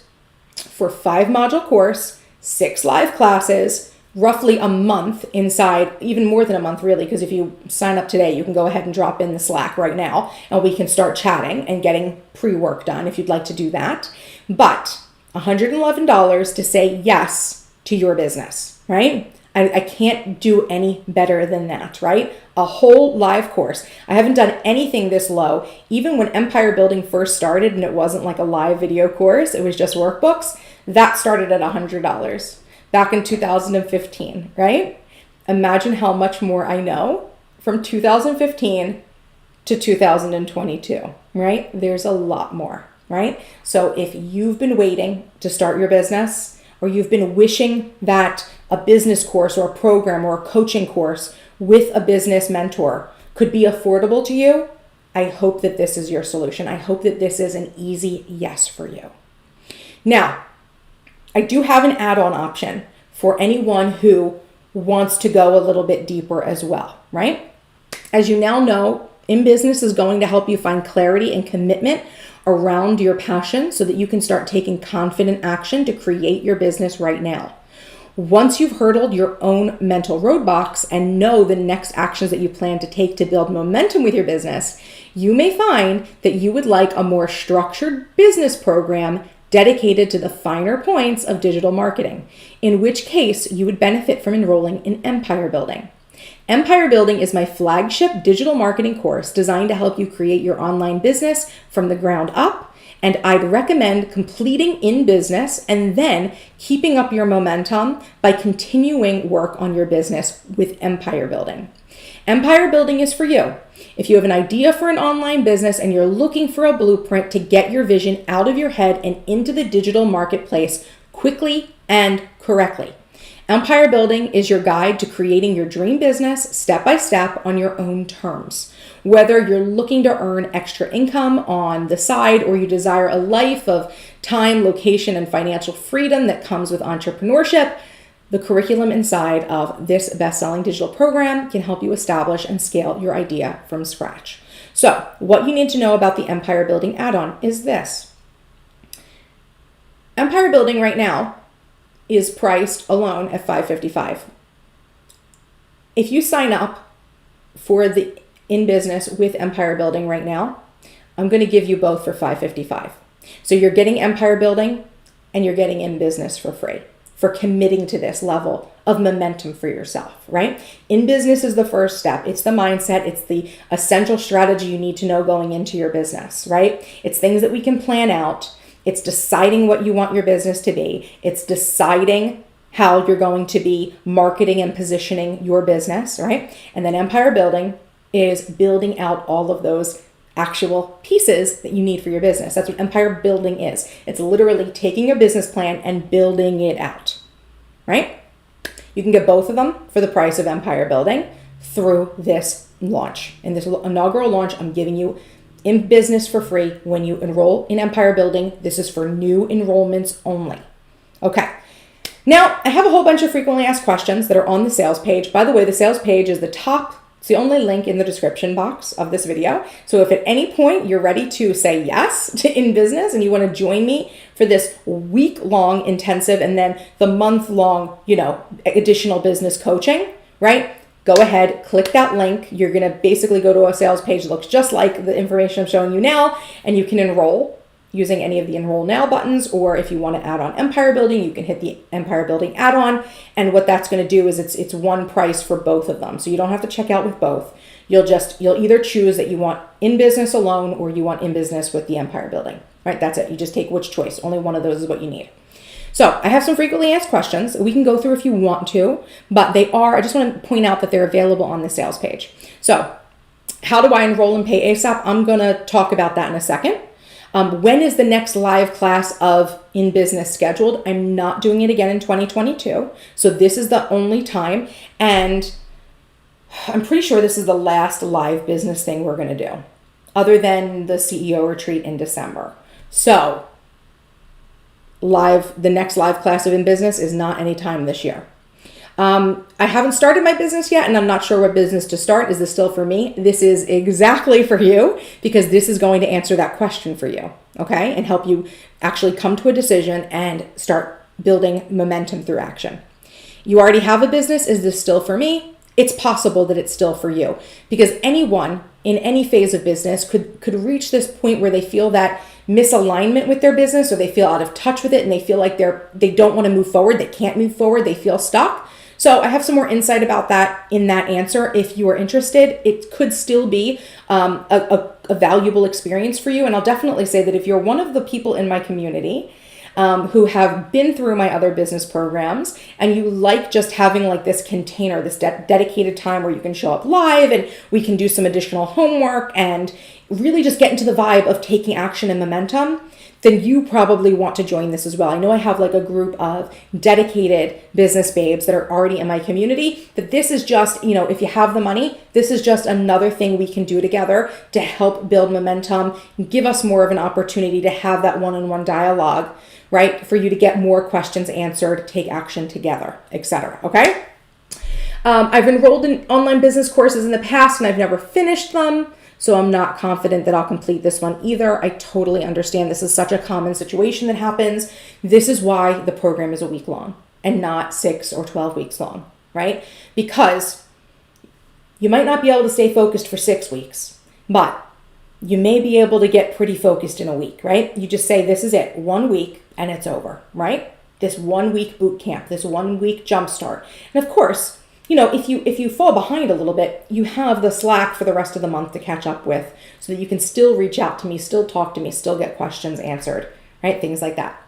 for 5-module course, 6 live classes, roughly a month inside, even more than a month really, because if you sign up today, you can go ahead and drop in the Slack right now and we can start chatting and getting pre-work done if you'd like to do that. But $111 to say yes to your business, right? I can't do any better than that, right? A whole live course. I haven't done anything this low. Even when Empire Building first started and it wasn't like a live video course, it was just workbooks, that started at $100 back in 2015, right? Imagine how much more I know from 2015 to 2022, right? There's a lot more, right? So if you've been waiting to start your business, or you've been wishing that a business course or a program or a coaching course with a business mentor could be affordable to you, I hope that this is your solution. I hope that this is an easy yes for you. Now, I do have an add-on option for anyone who wants to go a little bit deeper as well, right? As you now know, In Business is going to help you find clarity and commitment around your passion so that you can start taking confident action to create your business right now. Once you've hurdled your own mental roadblocks and know the next actions that you plan to take to build momentum with your business, you may find that you would like a more structured business program dedicated to the finer points of digital marketing, in which case you would benefit from enrolling in Empire Building. Empire Building is my flagship digital marketing course designed to help you create your online business from the ground up, and I'd recommend completing In Business and then keeping up your momentum by continuing work on your business with Empire Building. Empire Building is for you. If you have an idea for an online business and you're looking for a blueprint to get your vision out of your head and into the digital marketplace quickly and correctly. Empire Building is your guide to creating your dream business step by step on your own terms. Whether you're looking to earn extra income on the side or you desire a life of time, location, and financial freedom that comes with entrepreneurship, the curriculum inside of this best-selling digital program can help you establish and scale your idea from scratch. So, what you need to know about the Empire Building add-on is this. Empire Building right now is priced alone at $555. If you sign up for the In Business with Empire Building right now, I'm going to give you both for $555. So you're getting Empire Building and you're getting In Business for free for committing to this level of momentum for yourself, right? In Business is the first step. It's the mindset. It's the essential strategy you need to know going into your business, right? It's things that we can plan out. It's deciding what you want your business to be. It's deciding how you're going to be marketing and positioning your business, right? And then Empire Building is building out all of those actual pieces that you need for your business. That's what Empire Building is. It's literally taking your business plan and building it out, right? You can get both of them for the price of Empire Building through this launch. In this inaugural launch, I'm giving you In Business for free when you enroll in Empire Building. This is for new enrollments only. Okay. Now, I have a whole bunch of frequently asked questions that are on the sales page. By the way, the sales page is the top. It's the only link in the description box of this video. So if at any point you're ready to say yes to In Business and you want to join me for this week-long intensive and then the month-long, additional business coaching, right? Go ahead, click that link. You're going to basically go to a sales page that looks just like the information I'm showing you now, and you can enroll using any of the enroll now buttons, or if you want to add on empire building, you can hit the empire building add-on. And what that's going to do is it's one price for both of them. So you don't have to check out with both. You'll either choose that you want in business alone or you want in business with the empire building, right? That's it. You just take which choice. Only one of those is what you need. So I have some frequently asked questions. We can go through if you want to, but I just want to point out that they're available on the sales page. So how do I enroll and pay ASAP? I'm going to talk about that in a second. When is the next live class of In Business scheduled? I'm not doing it again in 2022. So this is the only time. And I'm pretty sure this is the last live business thing we're going to do, other than the CEO retreat in December. So the next live class of In Business is not anytime this year. I haven't started my business yet, and I'm not sure what business to start. Is this still for me? This is exactly for you, because this is going to answer that question for you, okay? And help you actually come to a decision and start building momentum through action. You already have a business. Is this still for me? It's possible that it's still for you, because anyone in any phase of business could reach this point where they feel that misalignment with their business, or they feel out of touch with it, and they feel like they don't want to move forward. They can't move forward. They feel stuck. So I have some more insight about that in that answer. If you are interested, it could still be a valuable experience for you. And I'll definitely say that if you're one of the people in my community who have been through my other business programs, and you like just having like this container, this dedicated time where you can show up live and we can do some additional homework and really just get into the vibe of taking action and momentum, then you probably want to join this as well. I know I have like a group of dedicated business babes that are already in my community, but this is just, if you have the money, this is just another thing we can do together to help build momentum, give us more of an opportunity to have that one-on-one dialogue, right? For you to get more questions answered, take action together, etc. Okay? I've enrolled in online business courses in the past and I've never finished them. So I'm not confident that I'll complete this one either. I totally understand this is such a common situation that happens. This is why the program is a week long and not 6 or 12 weeks long, right? Because you might not be able to stay focused for 6 weeks, but you may be able to get pretty focused in a week, right? You just say, this is it, 1 week and it's over, right? This 1 week boot camp, this 1 week jumpstart. And of course, if you fall behind a little bit, you have the slack for the rest of the month to catch up with so that you can still reach out to me, still talk to me, still get questions answered, right? Things like that.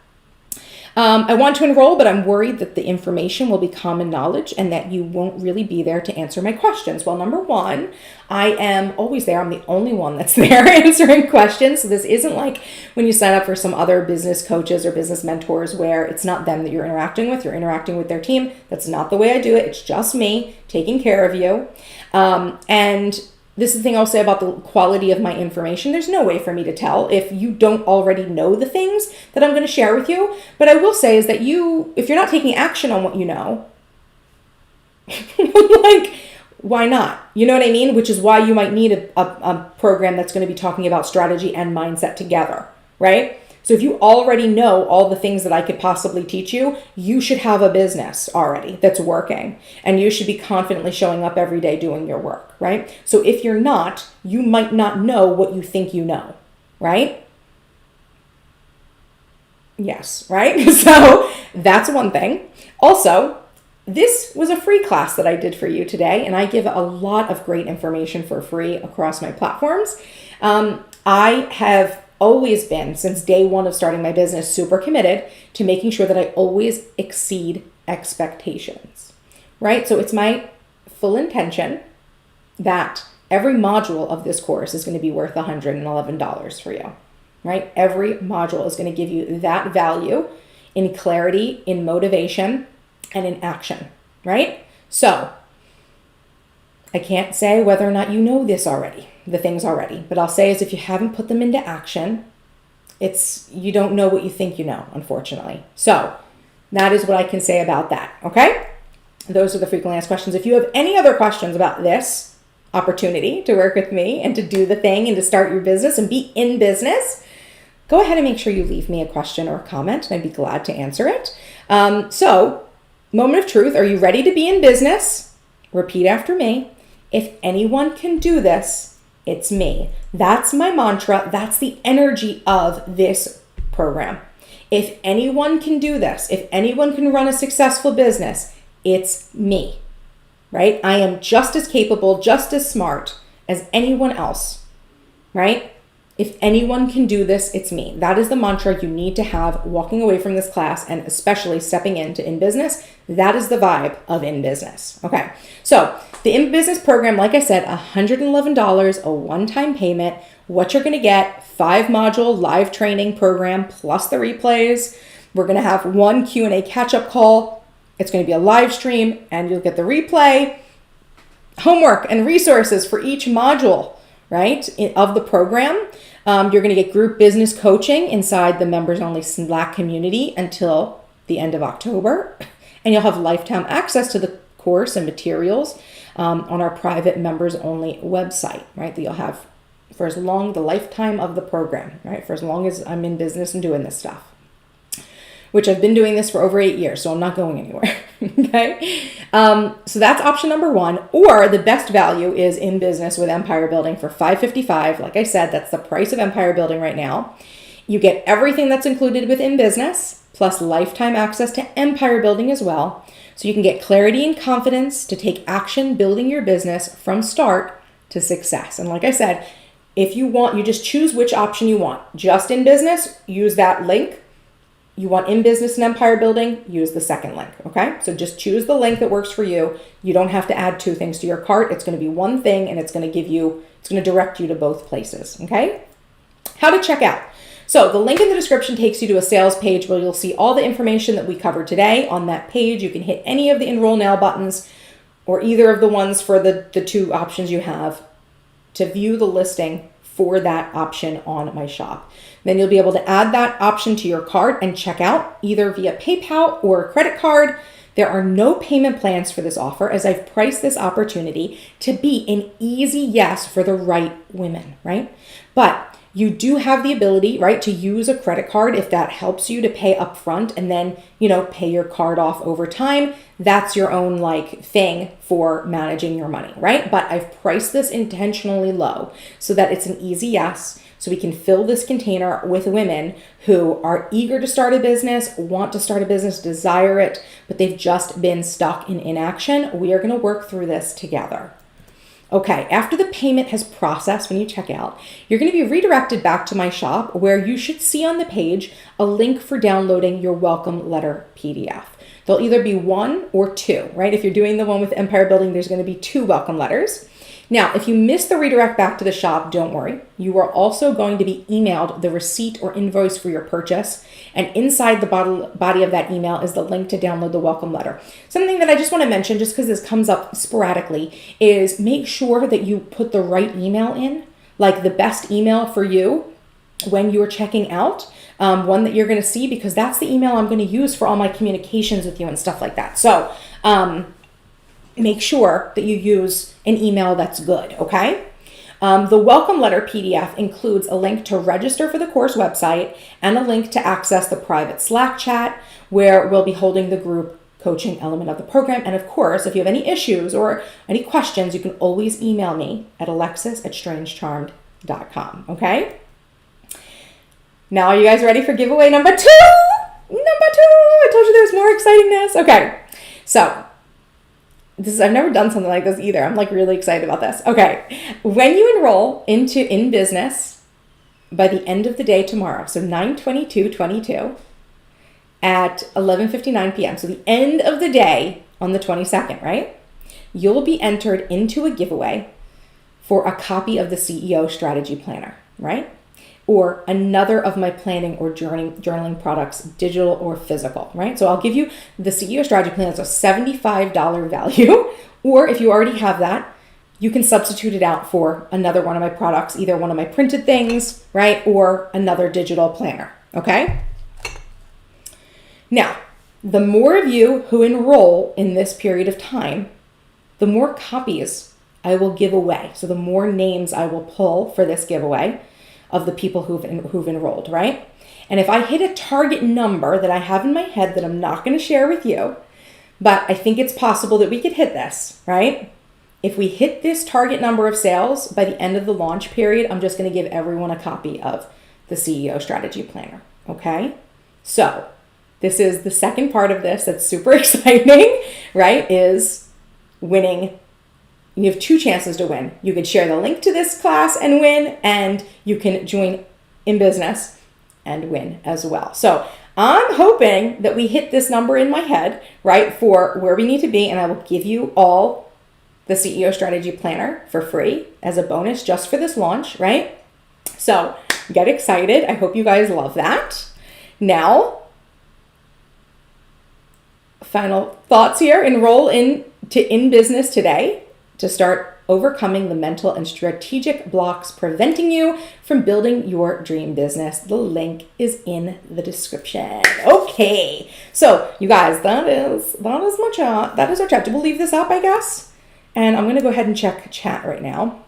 I want to enroll, but I'm worried that the information will be common knowledge and that you won't really be there to answer my questions. Well, number one, I am always there. I'm the only one that's there answering questions. So this isn't like when you sign up for some other business coaches or business mentors where it's not them that you're interacting with their team. That's not the way I do it. It's just me taking care of you. And this is the thing I'll say about the quality of my information. There's no way for me to tell if you don't already know the things that I'm going to share with you. But I will say is that if you're not taking action on what you know, like, why not? You know what I mean? Which is why you might need a program that's going to be talking about strategy and mindset together, right? So if you already know all the things that I could possibly teach you, you should have a business already that's working, and you should be confidently showing up every day doing your work, right? So if you're not, you might not know what you think you know, right? Yes, right? So that's one thing. Also, this was a free class that I did for you today, and I give a lot of great information for free across my platforms. I have always been, since day one of starting my business, super committed to making sure that I always exceed expectations, right? So it's my full intention that every module of this course is going to be worth $111 for you, right? Every module is going to give you that value in clarity, in motivation, and in action, right? So I can't say whether or not you know this already, the things already, but I'll say is if you haven't put them into action, you don't know what you think you know, unfortunately. So that is what I can say about that, okay? Those are the frequently asked questions. If you have any other questions about this opportunity to work with me and to do the thing and to start your business and be in business, go ahead and make sure you leave me a question or a comment, and I'd be glad to answer it. So, moment of truth, are you ready to be in business? Repeat after me. If anyone can do this, it's me. That's my mantra. That's the energy of this program. If anyone can do this, if anyone can run a successful business, it's me, right? I am just as capable, just as smart as anyone else, right? If anyone can do this, it's me. That is the mantra you need to have walking away from this class, and especially stepping into In Business. That is the vibe of In Business. Okay, so the In Business program, like I said, $111, a one-time payment. What you're going to get, 5-module live training program plus the replays. We're going to have one Q&A catch-up call. It's going to be a live stream, and you'll get the replay, homework, and resources for each module, right, of the program. You're going to get group business coaching inside the members-only Slack community until the end of October. And you'll have lifetime access to the course and materials on our private members-only website, right, that you'll have for as long, the lifetime of the program, right, for as long as I'm in business and doing this stuff, which I've been doing this for over 8 years, so I'm not going anywhere, okay? So that's option number one, or the best value is In Business with Empire Building for $555. Like I said, that's the price of Empire Building right now. You get everything that's included with In Business, plus lifetime access to Empire Building as well, so you can get clarity and confidence to take action building your business from start to success. And like I said, if you want, you just choose which option you want. Just In Business, use that link. You want In Business and Empire Building, use the second link, okay? So just choose the link that works for you. You don't have to add 2 things to your cart. It's going to be one thing, and it's going to direct you to both places, okay? How to check out. So the link in the description takes you to a sales page where you'll see all the information that we covered today. On that page, you can hit any of the Enroll Now buttons or either of the ones for the 2 options you have to view the listing for that option on my shop. Then you'll be able to add that option to your cart and check out either via PayPal or a credit card. There are no payment plans for this offer, as I've priced this opportunity to be an easy yes for the right women, right? But you do have the ability, right, to use a credit card if that helps you to pay upfront and then, pay your card off over time. That's your own thing for managing your money, right? But I've priced this intentionally low so that it's an easy yes. So we can fill this container with women who are eager to start a business, want to start a business, desire it, but they've just been stuck in inaction. We are going to work through this together. Okay, after the payment has processed when you check out, you're going to be redirected back to my shop where you should see on the page a link for downloading your welcome letter PDF. There'll either be 1 or 2, right? If you're doing the one with Empire Building, there's going to be 2 welcome letters. Now, if you miss the redirect back to the shop, don't worry. You are also going to be emailed the receipt or invoice for your purchase. And inside the body of that email is the link to download the welcome letter. Something that I just want to mention, just because this comes up sporadically, is make sure that you put the right email in, like the best email for you when you're checking out, one that you're going to see, because that's the email I'm going to use for all my communications with you and stuff like that. So, make sure that you use an email that's good, okay? The welcome letter PDF includes a link to register for the course website and a link to access the private Slack chat where we'll be holding the group coaching element of the program. And of course, if you have any issues or any questions, you can always email me at alexis@strangecharmed.com, okay? Now, are you guys ready for giveaway number 2? I told you there's more excitingness. Okay, so I've never done something like this either. I'm really excited about this. Okay. When you enroll into In Business by the end of the day tomorrow, so 9/22/22 at 11:59 p.m., so the end of the day on the 22nd, right? You'll be entered into a giveaway for a copy of the CEO Strategy Planner, right? Or another of my planning or journaling products, digital or physical, right? So I'll give you the CEO Strategy Planner, so $75 value. Or if you already have that, you can substitute it out for another one of my products, either one of my printed things, right? Or another digital planner, okay? Now, the more of you who enroll in this period of time, the more copies I will give away. So the more names I will pull for this giveaway of the people who've enrolled, right? And if I hit a target number that I have in my head that I'm not going to share with you, but I think it's possible that we could hit this, right? If we hit this target number of sales by the end of the launch period, I'm just going to give everyone a copy of the CEO Strategy Planner, okay? So this is the second part of this that's super exciting, right? Is winning. You have 2 chances to win. You could share the link to this class and win, and you can join in business and win as well. So I'm hoping that we hit this number in my head, right, for where we need to be, and I will give you all the CEO Strategy Planner for free as a bonus just for this launch, right? So get excited. I hope you guys love that. Now, final thoughts here. Enroll in business today to start overcoming the mental and strategic blocks preventing you from building your dream business. The link is in the description. Okay, so you guys, that is my chat. That is our chat. We'll leave this up, I guess. And I'm gonna go ahead and check chat right now.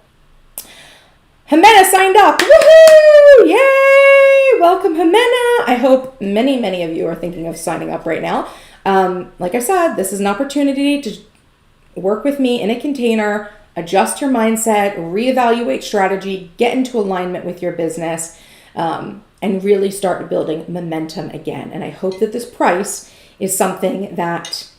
Jimena signed up. Woohoo! Yay! Welcome, Jimena. I hope many of you are thinking of signing up right now. Like I said, this is an opportunity to work with me in a container, adjust your mindset, reevaluate strategy, get into alignment with your business, and really start building momentum again. And I hope that this price is something that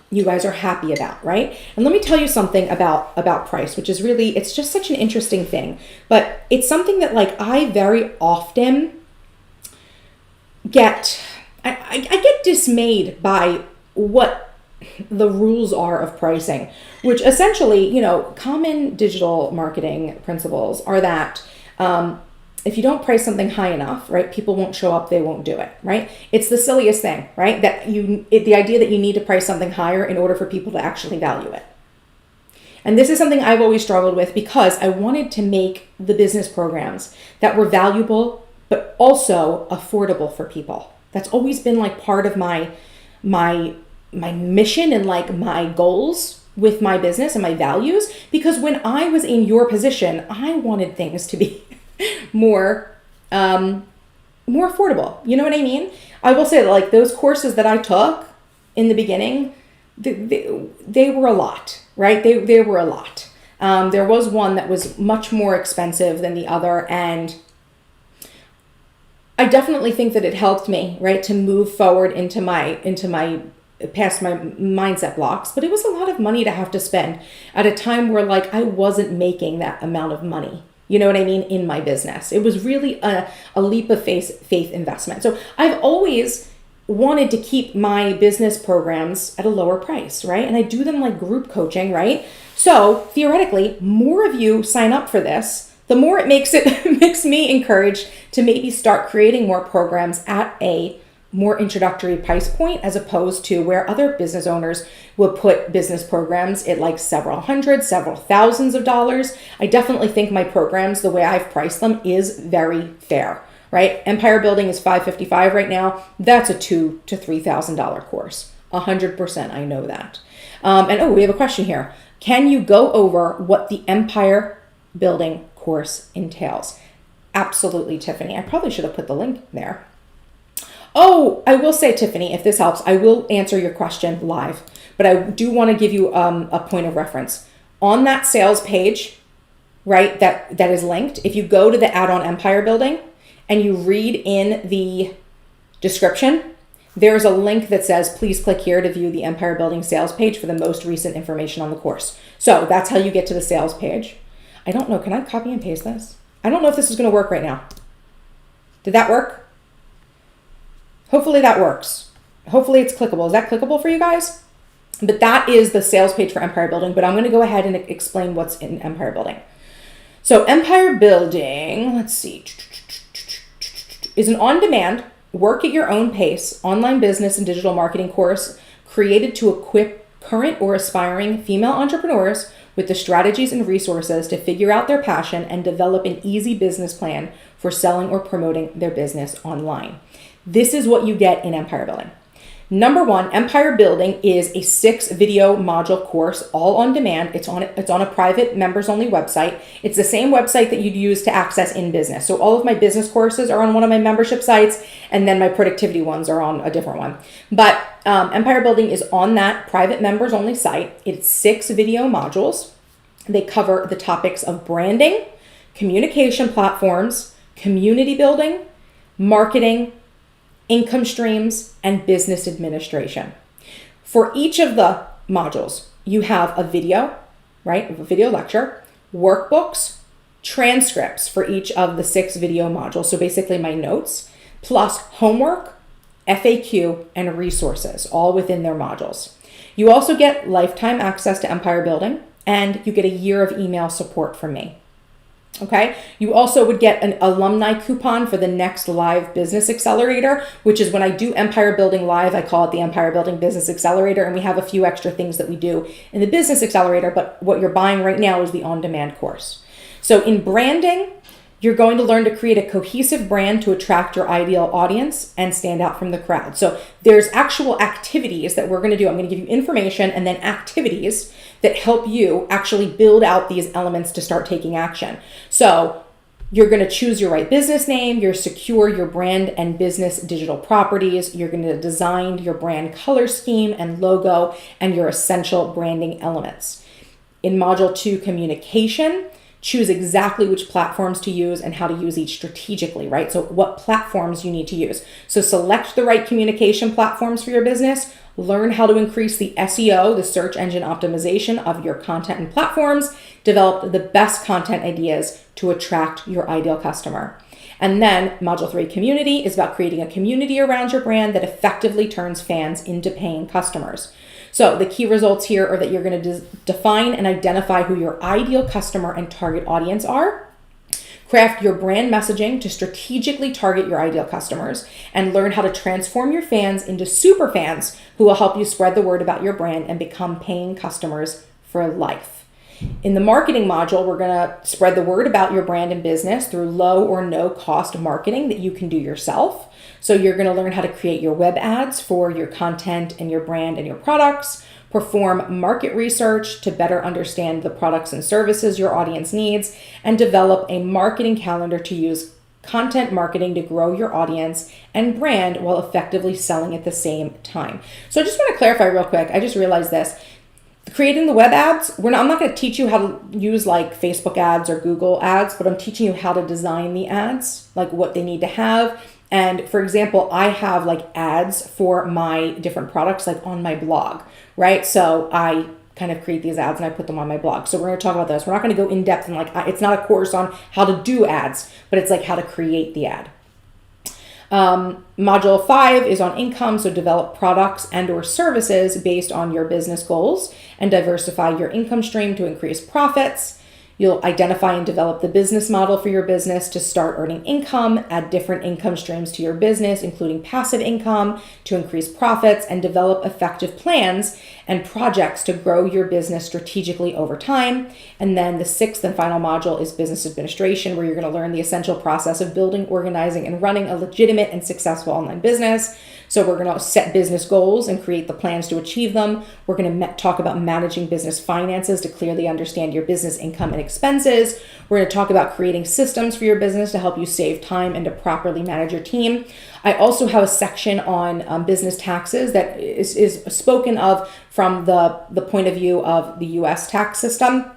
you guys are happy about, right? And let me tell you something about price, which is really, it's just such an interesting thing, but it's something that like I very often get, I get dismayed by what the rules are of pricing, which essentially, you know, common digital marketing principles are that if you don't price something high enough, right, people won't show up, they won't do it, right? It's the silliest thing, right? The idea that you need to price something higher in order for people to actually value it. And this is something I've always struggled with because I wanted to make the business programs that were valuable, but also affordable for people. That's always been like part of my mission and like my goals with my business and my values, because when I was in your position, I wanted things to be more affordable. You know what I mean? I will say that like those courses that I took in the beginning, they were a lot, right? They were a lot. There was one that was much more expensive than the other, and I definitely think that it helped me, right, to move forward into my past my mindset blocks, but it was a lot of money to have to spend at a time where like I wasn't making that amount of money. You know what I mean? In my business. It was really a leap of faith investment. So I've always wanted to keep my business programs at a lower price, right? And I do them like group coaching, right? So theoretically, more of you sign up for this, the more it makes me encouraged to maybe start creating more programs at a more introductory price point, as opposed to where other business owners will put business programs at like several hundred, several thousands of dollars. I definitely think my programs, the way I've priced them, is very fair, right? Empire building is $555 right now. That's a $2,000 to $3,000 course. 100%, I know that. And we have a question here. Can you go over what the empire building course entails? Absolutely, Tiffany. I probably should have put the link there. Oh, I will say, Tiffany, if this helps, I will answer your question live, but I do want to give you a point of reference. On that sales page, right, that is linked, if you go to the add-on empire building and you read in the description, there's a link that says, please click here to view the empire building sales page for the most recent information on the course. So that's how you get to the sales page. I don't know. Can I copy and paste this? I don't know if this is going to work right now. Did that work? Hopefully that works. Hopefully it's clickable. Is that clickable for you guys? But that is the sales page for Empire Building, but I'm going to go ahead and explain what's in Empire Building. So Empire Building, let's see, is an on-demand, work at your own pace, online business and digital marketing course created to equip current or aspiring female entrepreneurs with the strategies and resources to figure out their passion and develop an easy business plan for selling or promoting their business online. This is what you get in Empire Building. Number one, Empire Building is a 6-video module course, all on demand. It's on a private members only website. It's the same website that you'd use to access in business. So all of my business courses are on one of my membership sites, and then my productivity ones are on a different one. But Empire Building is on that private members only site. It's 6 video modules. They cover the topics of branding, communication platforms, community building, marketing, income streams, and business administration. For each of the modules, you have a video, right? A video lecture, workbooks, transcripts for each of the 6 video modules. So basically my notes, plus homework, FAQ, and resources, all within their modules. You also get lifetime access to Empire Building, and you get a year of email support from me. Okay. You also would get an alumni coupon for the next live business accelerator, which is when I do Empire Building Live. I call it the Empire Building Business Accelerator, and we have a few extra things that we do in the business accelerator, but what you're buying right now is the on-demand course. So in branding, you're going to learn to create a cohesive brand to attract your ideal audience and stand out from the crowd. So there's actual activities that we're going to do. I'm going to give you information and then activities that help you actually build out these elements to start taking action. So you're going to choose your right business name, you're secure your brand and business digital properties, you're going to design your brand color scheme and logo and your essential branding elements. In Module 2, communication, choose exactly which platforms to use and how to use each strategically, right? So what platforms you need to use. So select the right communication platforms for your business, learn how to increase the SEO, the search engine optimization of your content and platforms, develop the best content ideas to attract your ideal customer. And then Module 3, community, is about creating a community around your brand that effectively turns fans into paying customers. So the key results here are that you're going to define and identify who your ideal customer and target audience are, craft your brand messaging to strategically target your ideal customers, and learn how to transform your fans into super fans who will help you spread the word about your brand and become paying customers for life. In the marketing module, we're going to spread the word about your brand and business through low or no cost marketing that you can do yourself. So you're going to learn how to create your web ads for your content and your brand and your products, perform market research to better understand the products and services your audience needs, and develop a marketing calendar to use content marketing to grow your audience and brand while effectively selling at the same time. So I just want to clarify real quick. I just realized this. Creating the web ads, I'm not going to teach you how to use like Facebook ads or Google ads, but I'm teaching you how to design the ads, like what they need to have. And for example, I have like ads for my different products, like on my blog, right? So I kind of create these ads and I put them on my blog. So we're going to talk about this. We're not going to go in depth and like, it's not a course on how to do ads, but it's like how to create the ad. Module 5 is on income. So develop products and or services based on your business goals and diversify your income stream to increase profits. You'll identify and develop the business model for your business to start earning income, add different income streams to your business, including passive income to increase profits, and develop effective plans and projects to grow your business strategically over time. And then the 6th and final module is business administration, where you're going to learn the essential process of building, organizing, and running a legitimate and successful online business. So we're going to set business goals and create the plans to achieve them. We're going to talk about managing business finances to clearly understand your business income and expenses. We're going to talk about creating systems for your business to help you save time and to properly manage your team. I also have a section on business taxes that is spoken of from the point of view of the US tax system.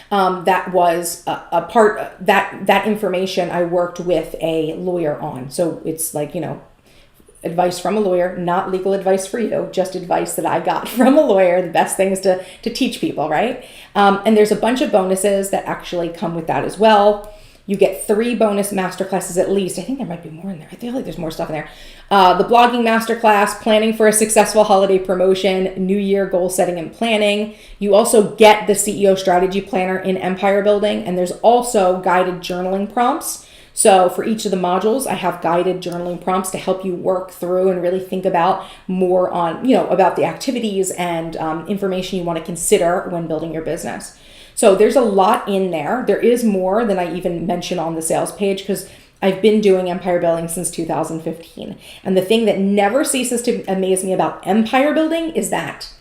That was a part, that information I worked with a lawyer on. So it's like, advice from a lawyer, not legal advice for you, just advice that I got from a lawyer. The best thing is to teach people, right? And there's a bunch of bonuses that actually come with that as well. You get 3 bonus masterclasses at least. I think there might be more in there. I feel like there's more stuff in there. The blogging masterclass, planning for a successful holiday promotion, New Year goal setting and planning. You also get the CEO strategy planner in Empire Building, and there's also guided journaling prompts. So for each of the modules, I have guided journaling prompts to help you work through and really think about more on, about the activities and information you want to consider when building your business. So there's a lot in there. There is more than I even mention on the sales page because I've been doing empire building since 2015. And the thing that never ceases to amaze me about empire building is that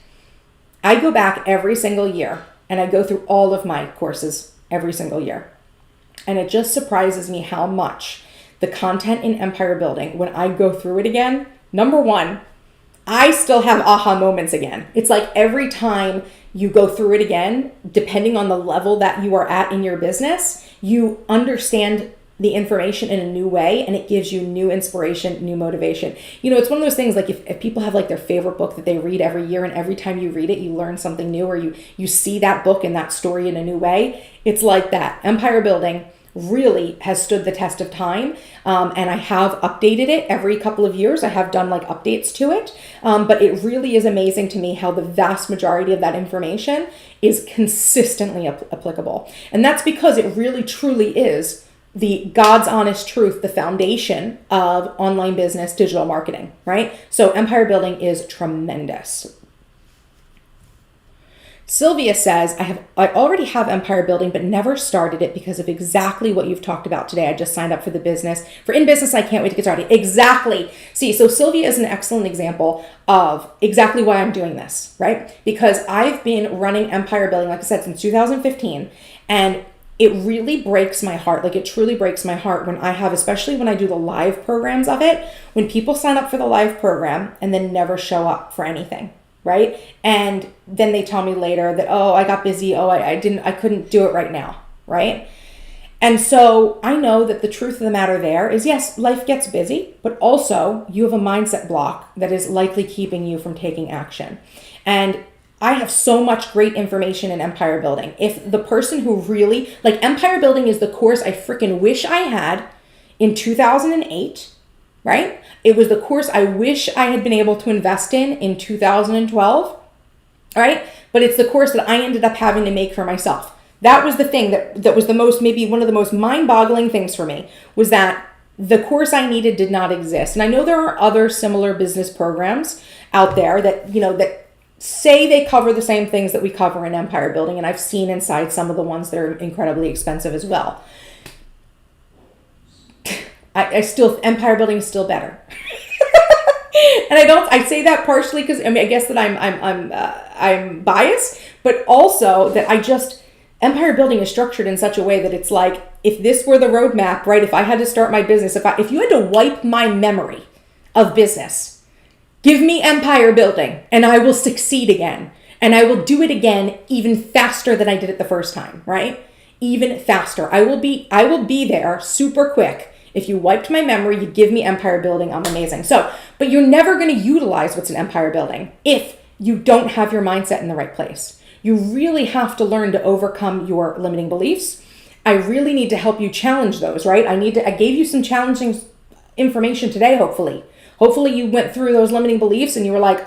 I go back every single year and I go through all of my courses every single year. And it just surprises me how much the content in empire building, when I go through it again, number one, I still have aha moments again. It's like every time you go through it again, depending on the level that you are at in your business, you understand the information in a new way, and it gives you new inspiration, new motivation. It's one of those things, like if people have like their favorite book that they read every year, and every time you read it, you learn something new, or you see that book and that story in a new way. It's like that. Empire building really has stood the test of time. And I have updated it every couple of years. I have done like updates to it. But it really is amazing to me how the vast majority of that information is consistently applicable. And that's because it really truly is the God's honest truth, the foundation of online business, digital marketing, right? So empire building is tremendous. Sylvia says, I already have empire building, but never started it because of exactly what you've talked about today. I just signed up for in business. I can't wait to get started. Exactly. See, so Sylvia is an excellent example of exactly why I'm doing this, right? Because I've been running empire building, like I said, since 2015, and it really breaks my heart. Like, it truly breaks my heart when especially when I do the live programs of it, when people sign up for the live program and then never show up for anything. Right? And then they tell me later that, oh, I got busy. Oh, I couldn't do it right now. Right? And so I know that the truth of the matter there is, yes, life gets busy, but also you have a mindset block that is likely keeping you from taking action. And I have so much great information in empire building. If the person who really, like, empire building is the course I freaking wish I had in 2008, right? It was the course I wish I had been able to invest in 2012, right? But it's the course that I ended up having to make for myself. That was the thing that was the most, maybe one of the most mind-boggling things for me, was that the course I needed did not exist. And I know there are other similar business programs out there that, that say they cover the same things that we cover in empire building. And I've seen inside some of the ones that are incredibly expensive as well. Empire building is still better. And I say that partially because I guess that I'm biased, but also that empire building is structured in such a way that it's like, if this were the roadmap, right? If I had to start my business, if you had to wipe my memory of business, give me empire building and I will succeed again. And I will do it again even faster than I did it the first time, right? Even faster. I will be there super quick. If you wiped my memory, you give me empire building, I'm amazing. But you're never going to utilize what's in empire building if you don't have your mindset in the right place. You really have to learn to overcome your limiting beliefs. I really need to help you challenge those, right? I gave you some challenging information today, hopefully. Hopefully you went through those limiting beliefs and you were like,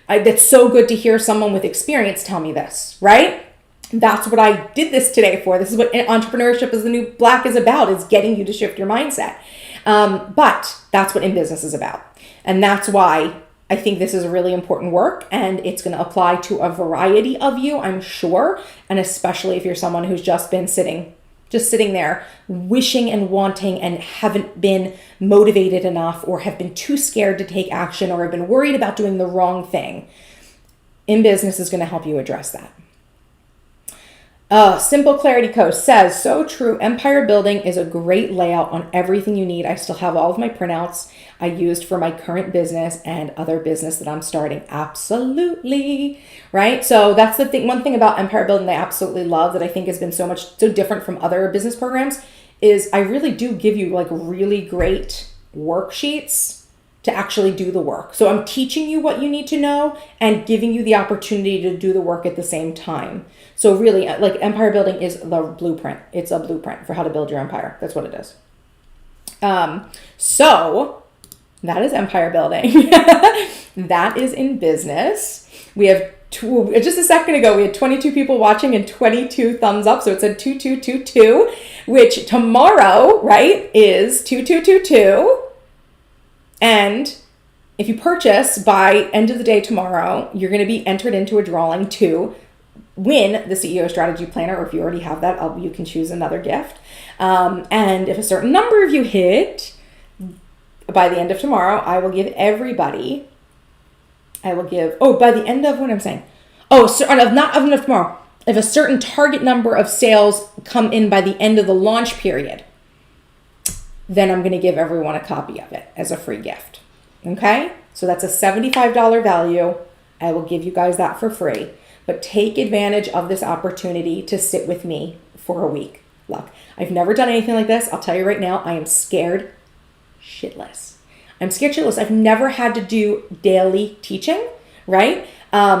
that's so good to hear someone with experience tell me this, right? That's what I did this today for. This is what Entrepreneurship is the New Black is about, is getting you to shift your mindset. But that's what In Business is about. And that's why I think this is really important work, and it's going to apply to a variety of you, I'm sure. And especially if you're someone who's just sitting there wishing and wanting and haven't been motivated enough, or have been too scared to take action, or have been worried about doing the wrong thing. In Business is going to help you address that. Simple Clarity Coach says, so true. Empire building is a great layout on everything you need. I still have all of my printouts I used for my current business and other business that I'm starting. Absolutely. Right? So that's the thing. One thing about empire building that I absolutely love, that I think has been so different from other business programs, is I really do give you like really great worksheets to actually do the work. So I'm teaching you what you need to know and giving you the opportunity to do the work at the same time. So really, like, empire building is the blueprint. It's a blueprint for how to build your empire. That's what it is. So that is empire building. That is In Business. We have just a second ago, we had 22 people watching and 22 thumbs up. So it's a 2222, which tomorrow, right, is 2222. And if you purchase by end of the day tomorrow, you're going to be entered into a drawing to win the CEO Strategy Planner, or if you already have that, you can choose another gift. And if a certain number of you hit, by the end of tomorrow, I will give everybody, by the end of what I'm saying, not of tomorrow, if a certain target number of sales come in by the end of the launch period, then I'm going to give everyone a copy of it as a free gift. Okay? So that's a $75 value. I will give you guys that for free. But take advantage of this opportunity to sit with me for a week. Look, I've never done anything like this. I'll tell you right now, I am scared shitless. I've never had to do daily teaching, right?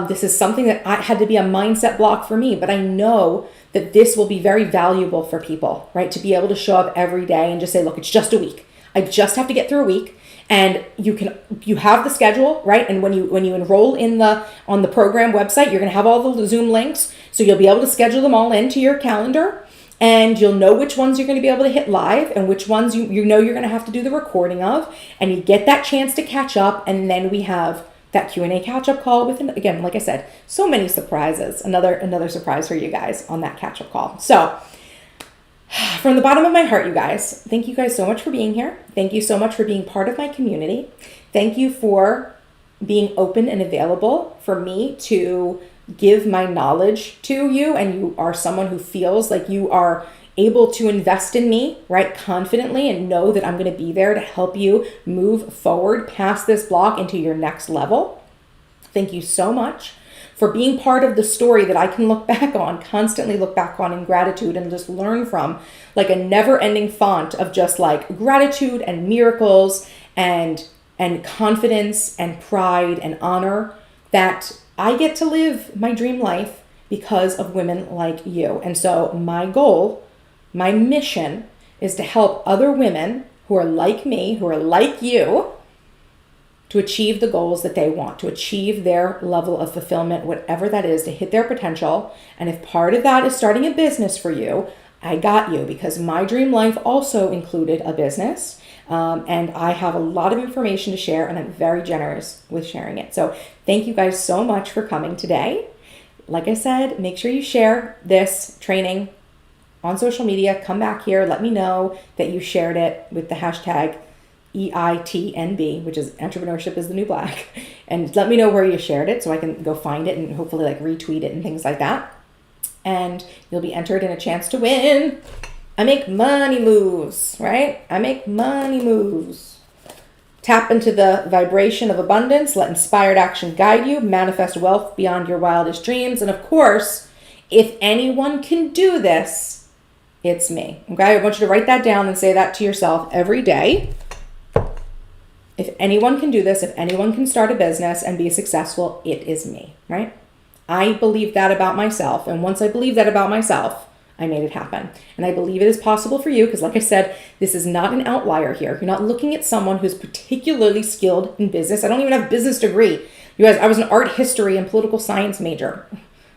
This is something that had to be a mindset block for me, but I know that this will be very valuable for people, right? To be able to show up every day and just say, look, it's just a week. I just have to get through a week. And you have the schedule, right? And when you enroll on the program website, you're going to have all the Zoom links. So you'll be able to schedule them all into your calendar, and you'll know which ones you're going to be able to hit live and which ones you know you're going to have to do the recording of, and you get that chance to catch up. And then we have that Q&A catch-up call with, again, like I said, so many surprises. Another surprise for you guys on that catch-up call. So from the bottom of my heart, you guys, thank you guys so much for being here. Thank you so much for being part of my community. Thank you for being open and available for me to give my knowledge to you. And you are someone who feels like you are able to invest in me, right, confidently, and know that I'm going to be there to help you move forward past this block into your next level. Thank you so much for being part of the story that I can constantly look back on in gratitude and just learn from, like a never-ending font of just like gratitude and miracles and confidence and pride and honor that I get to live my dream life because of women like you. And so my goal, my mission is to help other women who are like me, who are like you, to achieve the goals that they want, to achieve their level of fulfillment, whatever that is, to hit their potential. And if part of that is starting a business for you, I got you, because my dream life also included a business. And I have a lot of information to share, and I'm very generous with sharing it. So thank you guys so much for coming today. Like I said, make sure you share this training on social media. Come back here, let me know that you shared it with the hashtag EITNB, which is Entrepreneurship is the New Black. And let me know where you shared it so I can go find it and hopefully like retweet it and things like that. And you'll be entered in a chance to win. I make money moves, right? I make money moves. Tap into the vibration of abundance. Let inspired action guide you. Manifest wealth beyond your wildest dreams. And of course, if anyone can do this, it's me. Okay? I want you to write that down and say that to yourself every day. If anyone can do this, if anyone can start a business and be successful, it is me, right? I believe that about myself. And once I believe that about myself, I made it happen. And I believe it is possible for you because, like I said, this is not an outlier here. You're not looking at someone who's particularly skilled in business. I don't even have a business degree. You guys, I was an art history and political science major.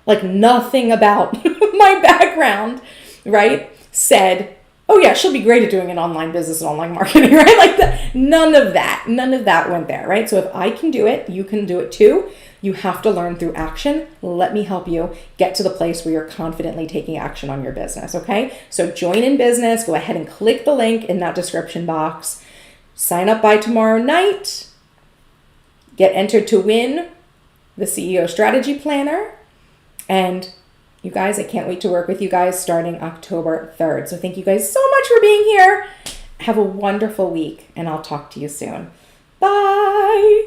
Like nothing about my background, right, said, oh yeah, she'll be great at doing an online business and online marketing, right? Like none of that went there, right? So if I can do it, you can do it too. You have to learn through action. Let me help you get to the place where you're confidently taking action on your business, okay? So join in business. Go ahead and click the link in that description box. Sign up by tomorrow night. Get entered to win the CEO Strategy Planner. And you guys, I can't wait to work with you guys starting October 3rd. So thank you guys so much for being here. Have a wonderful week, and I'll talk to you soon. Bye.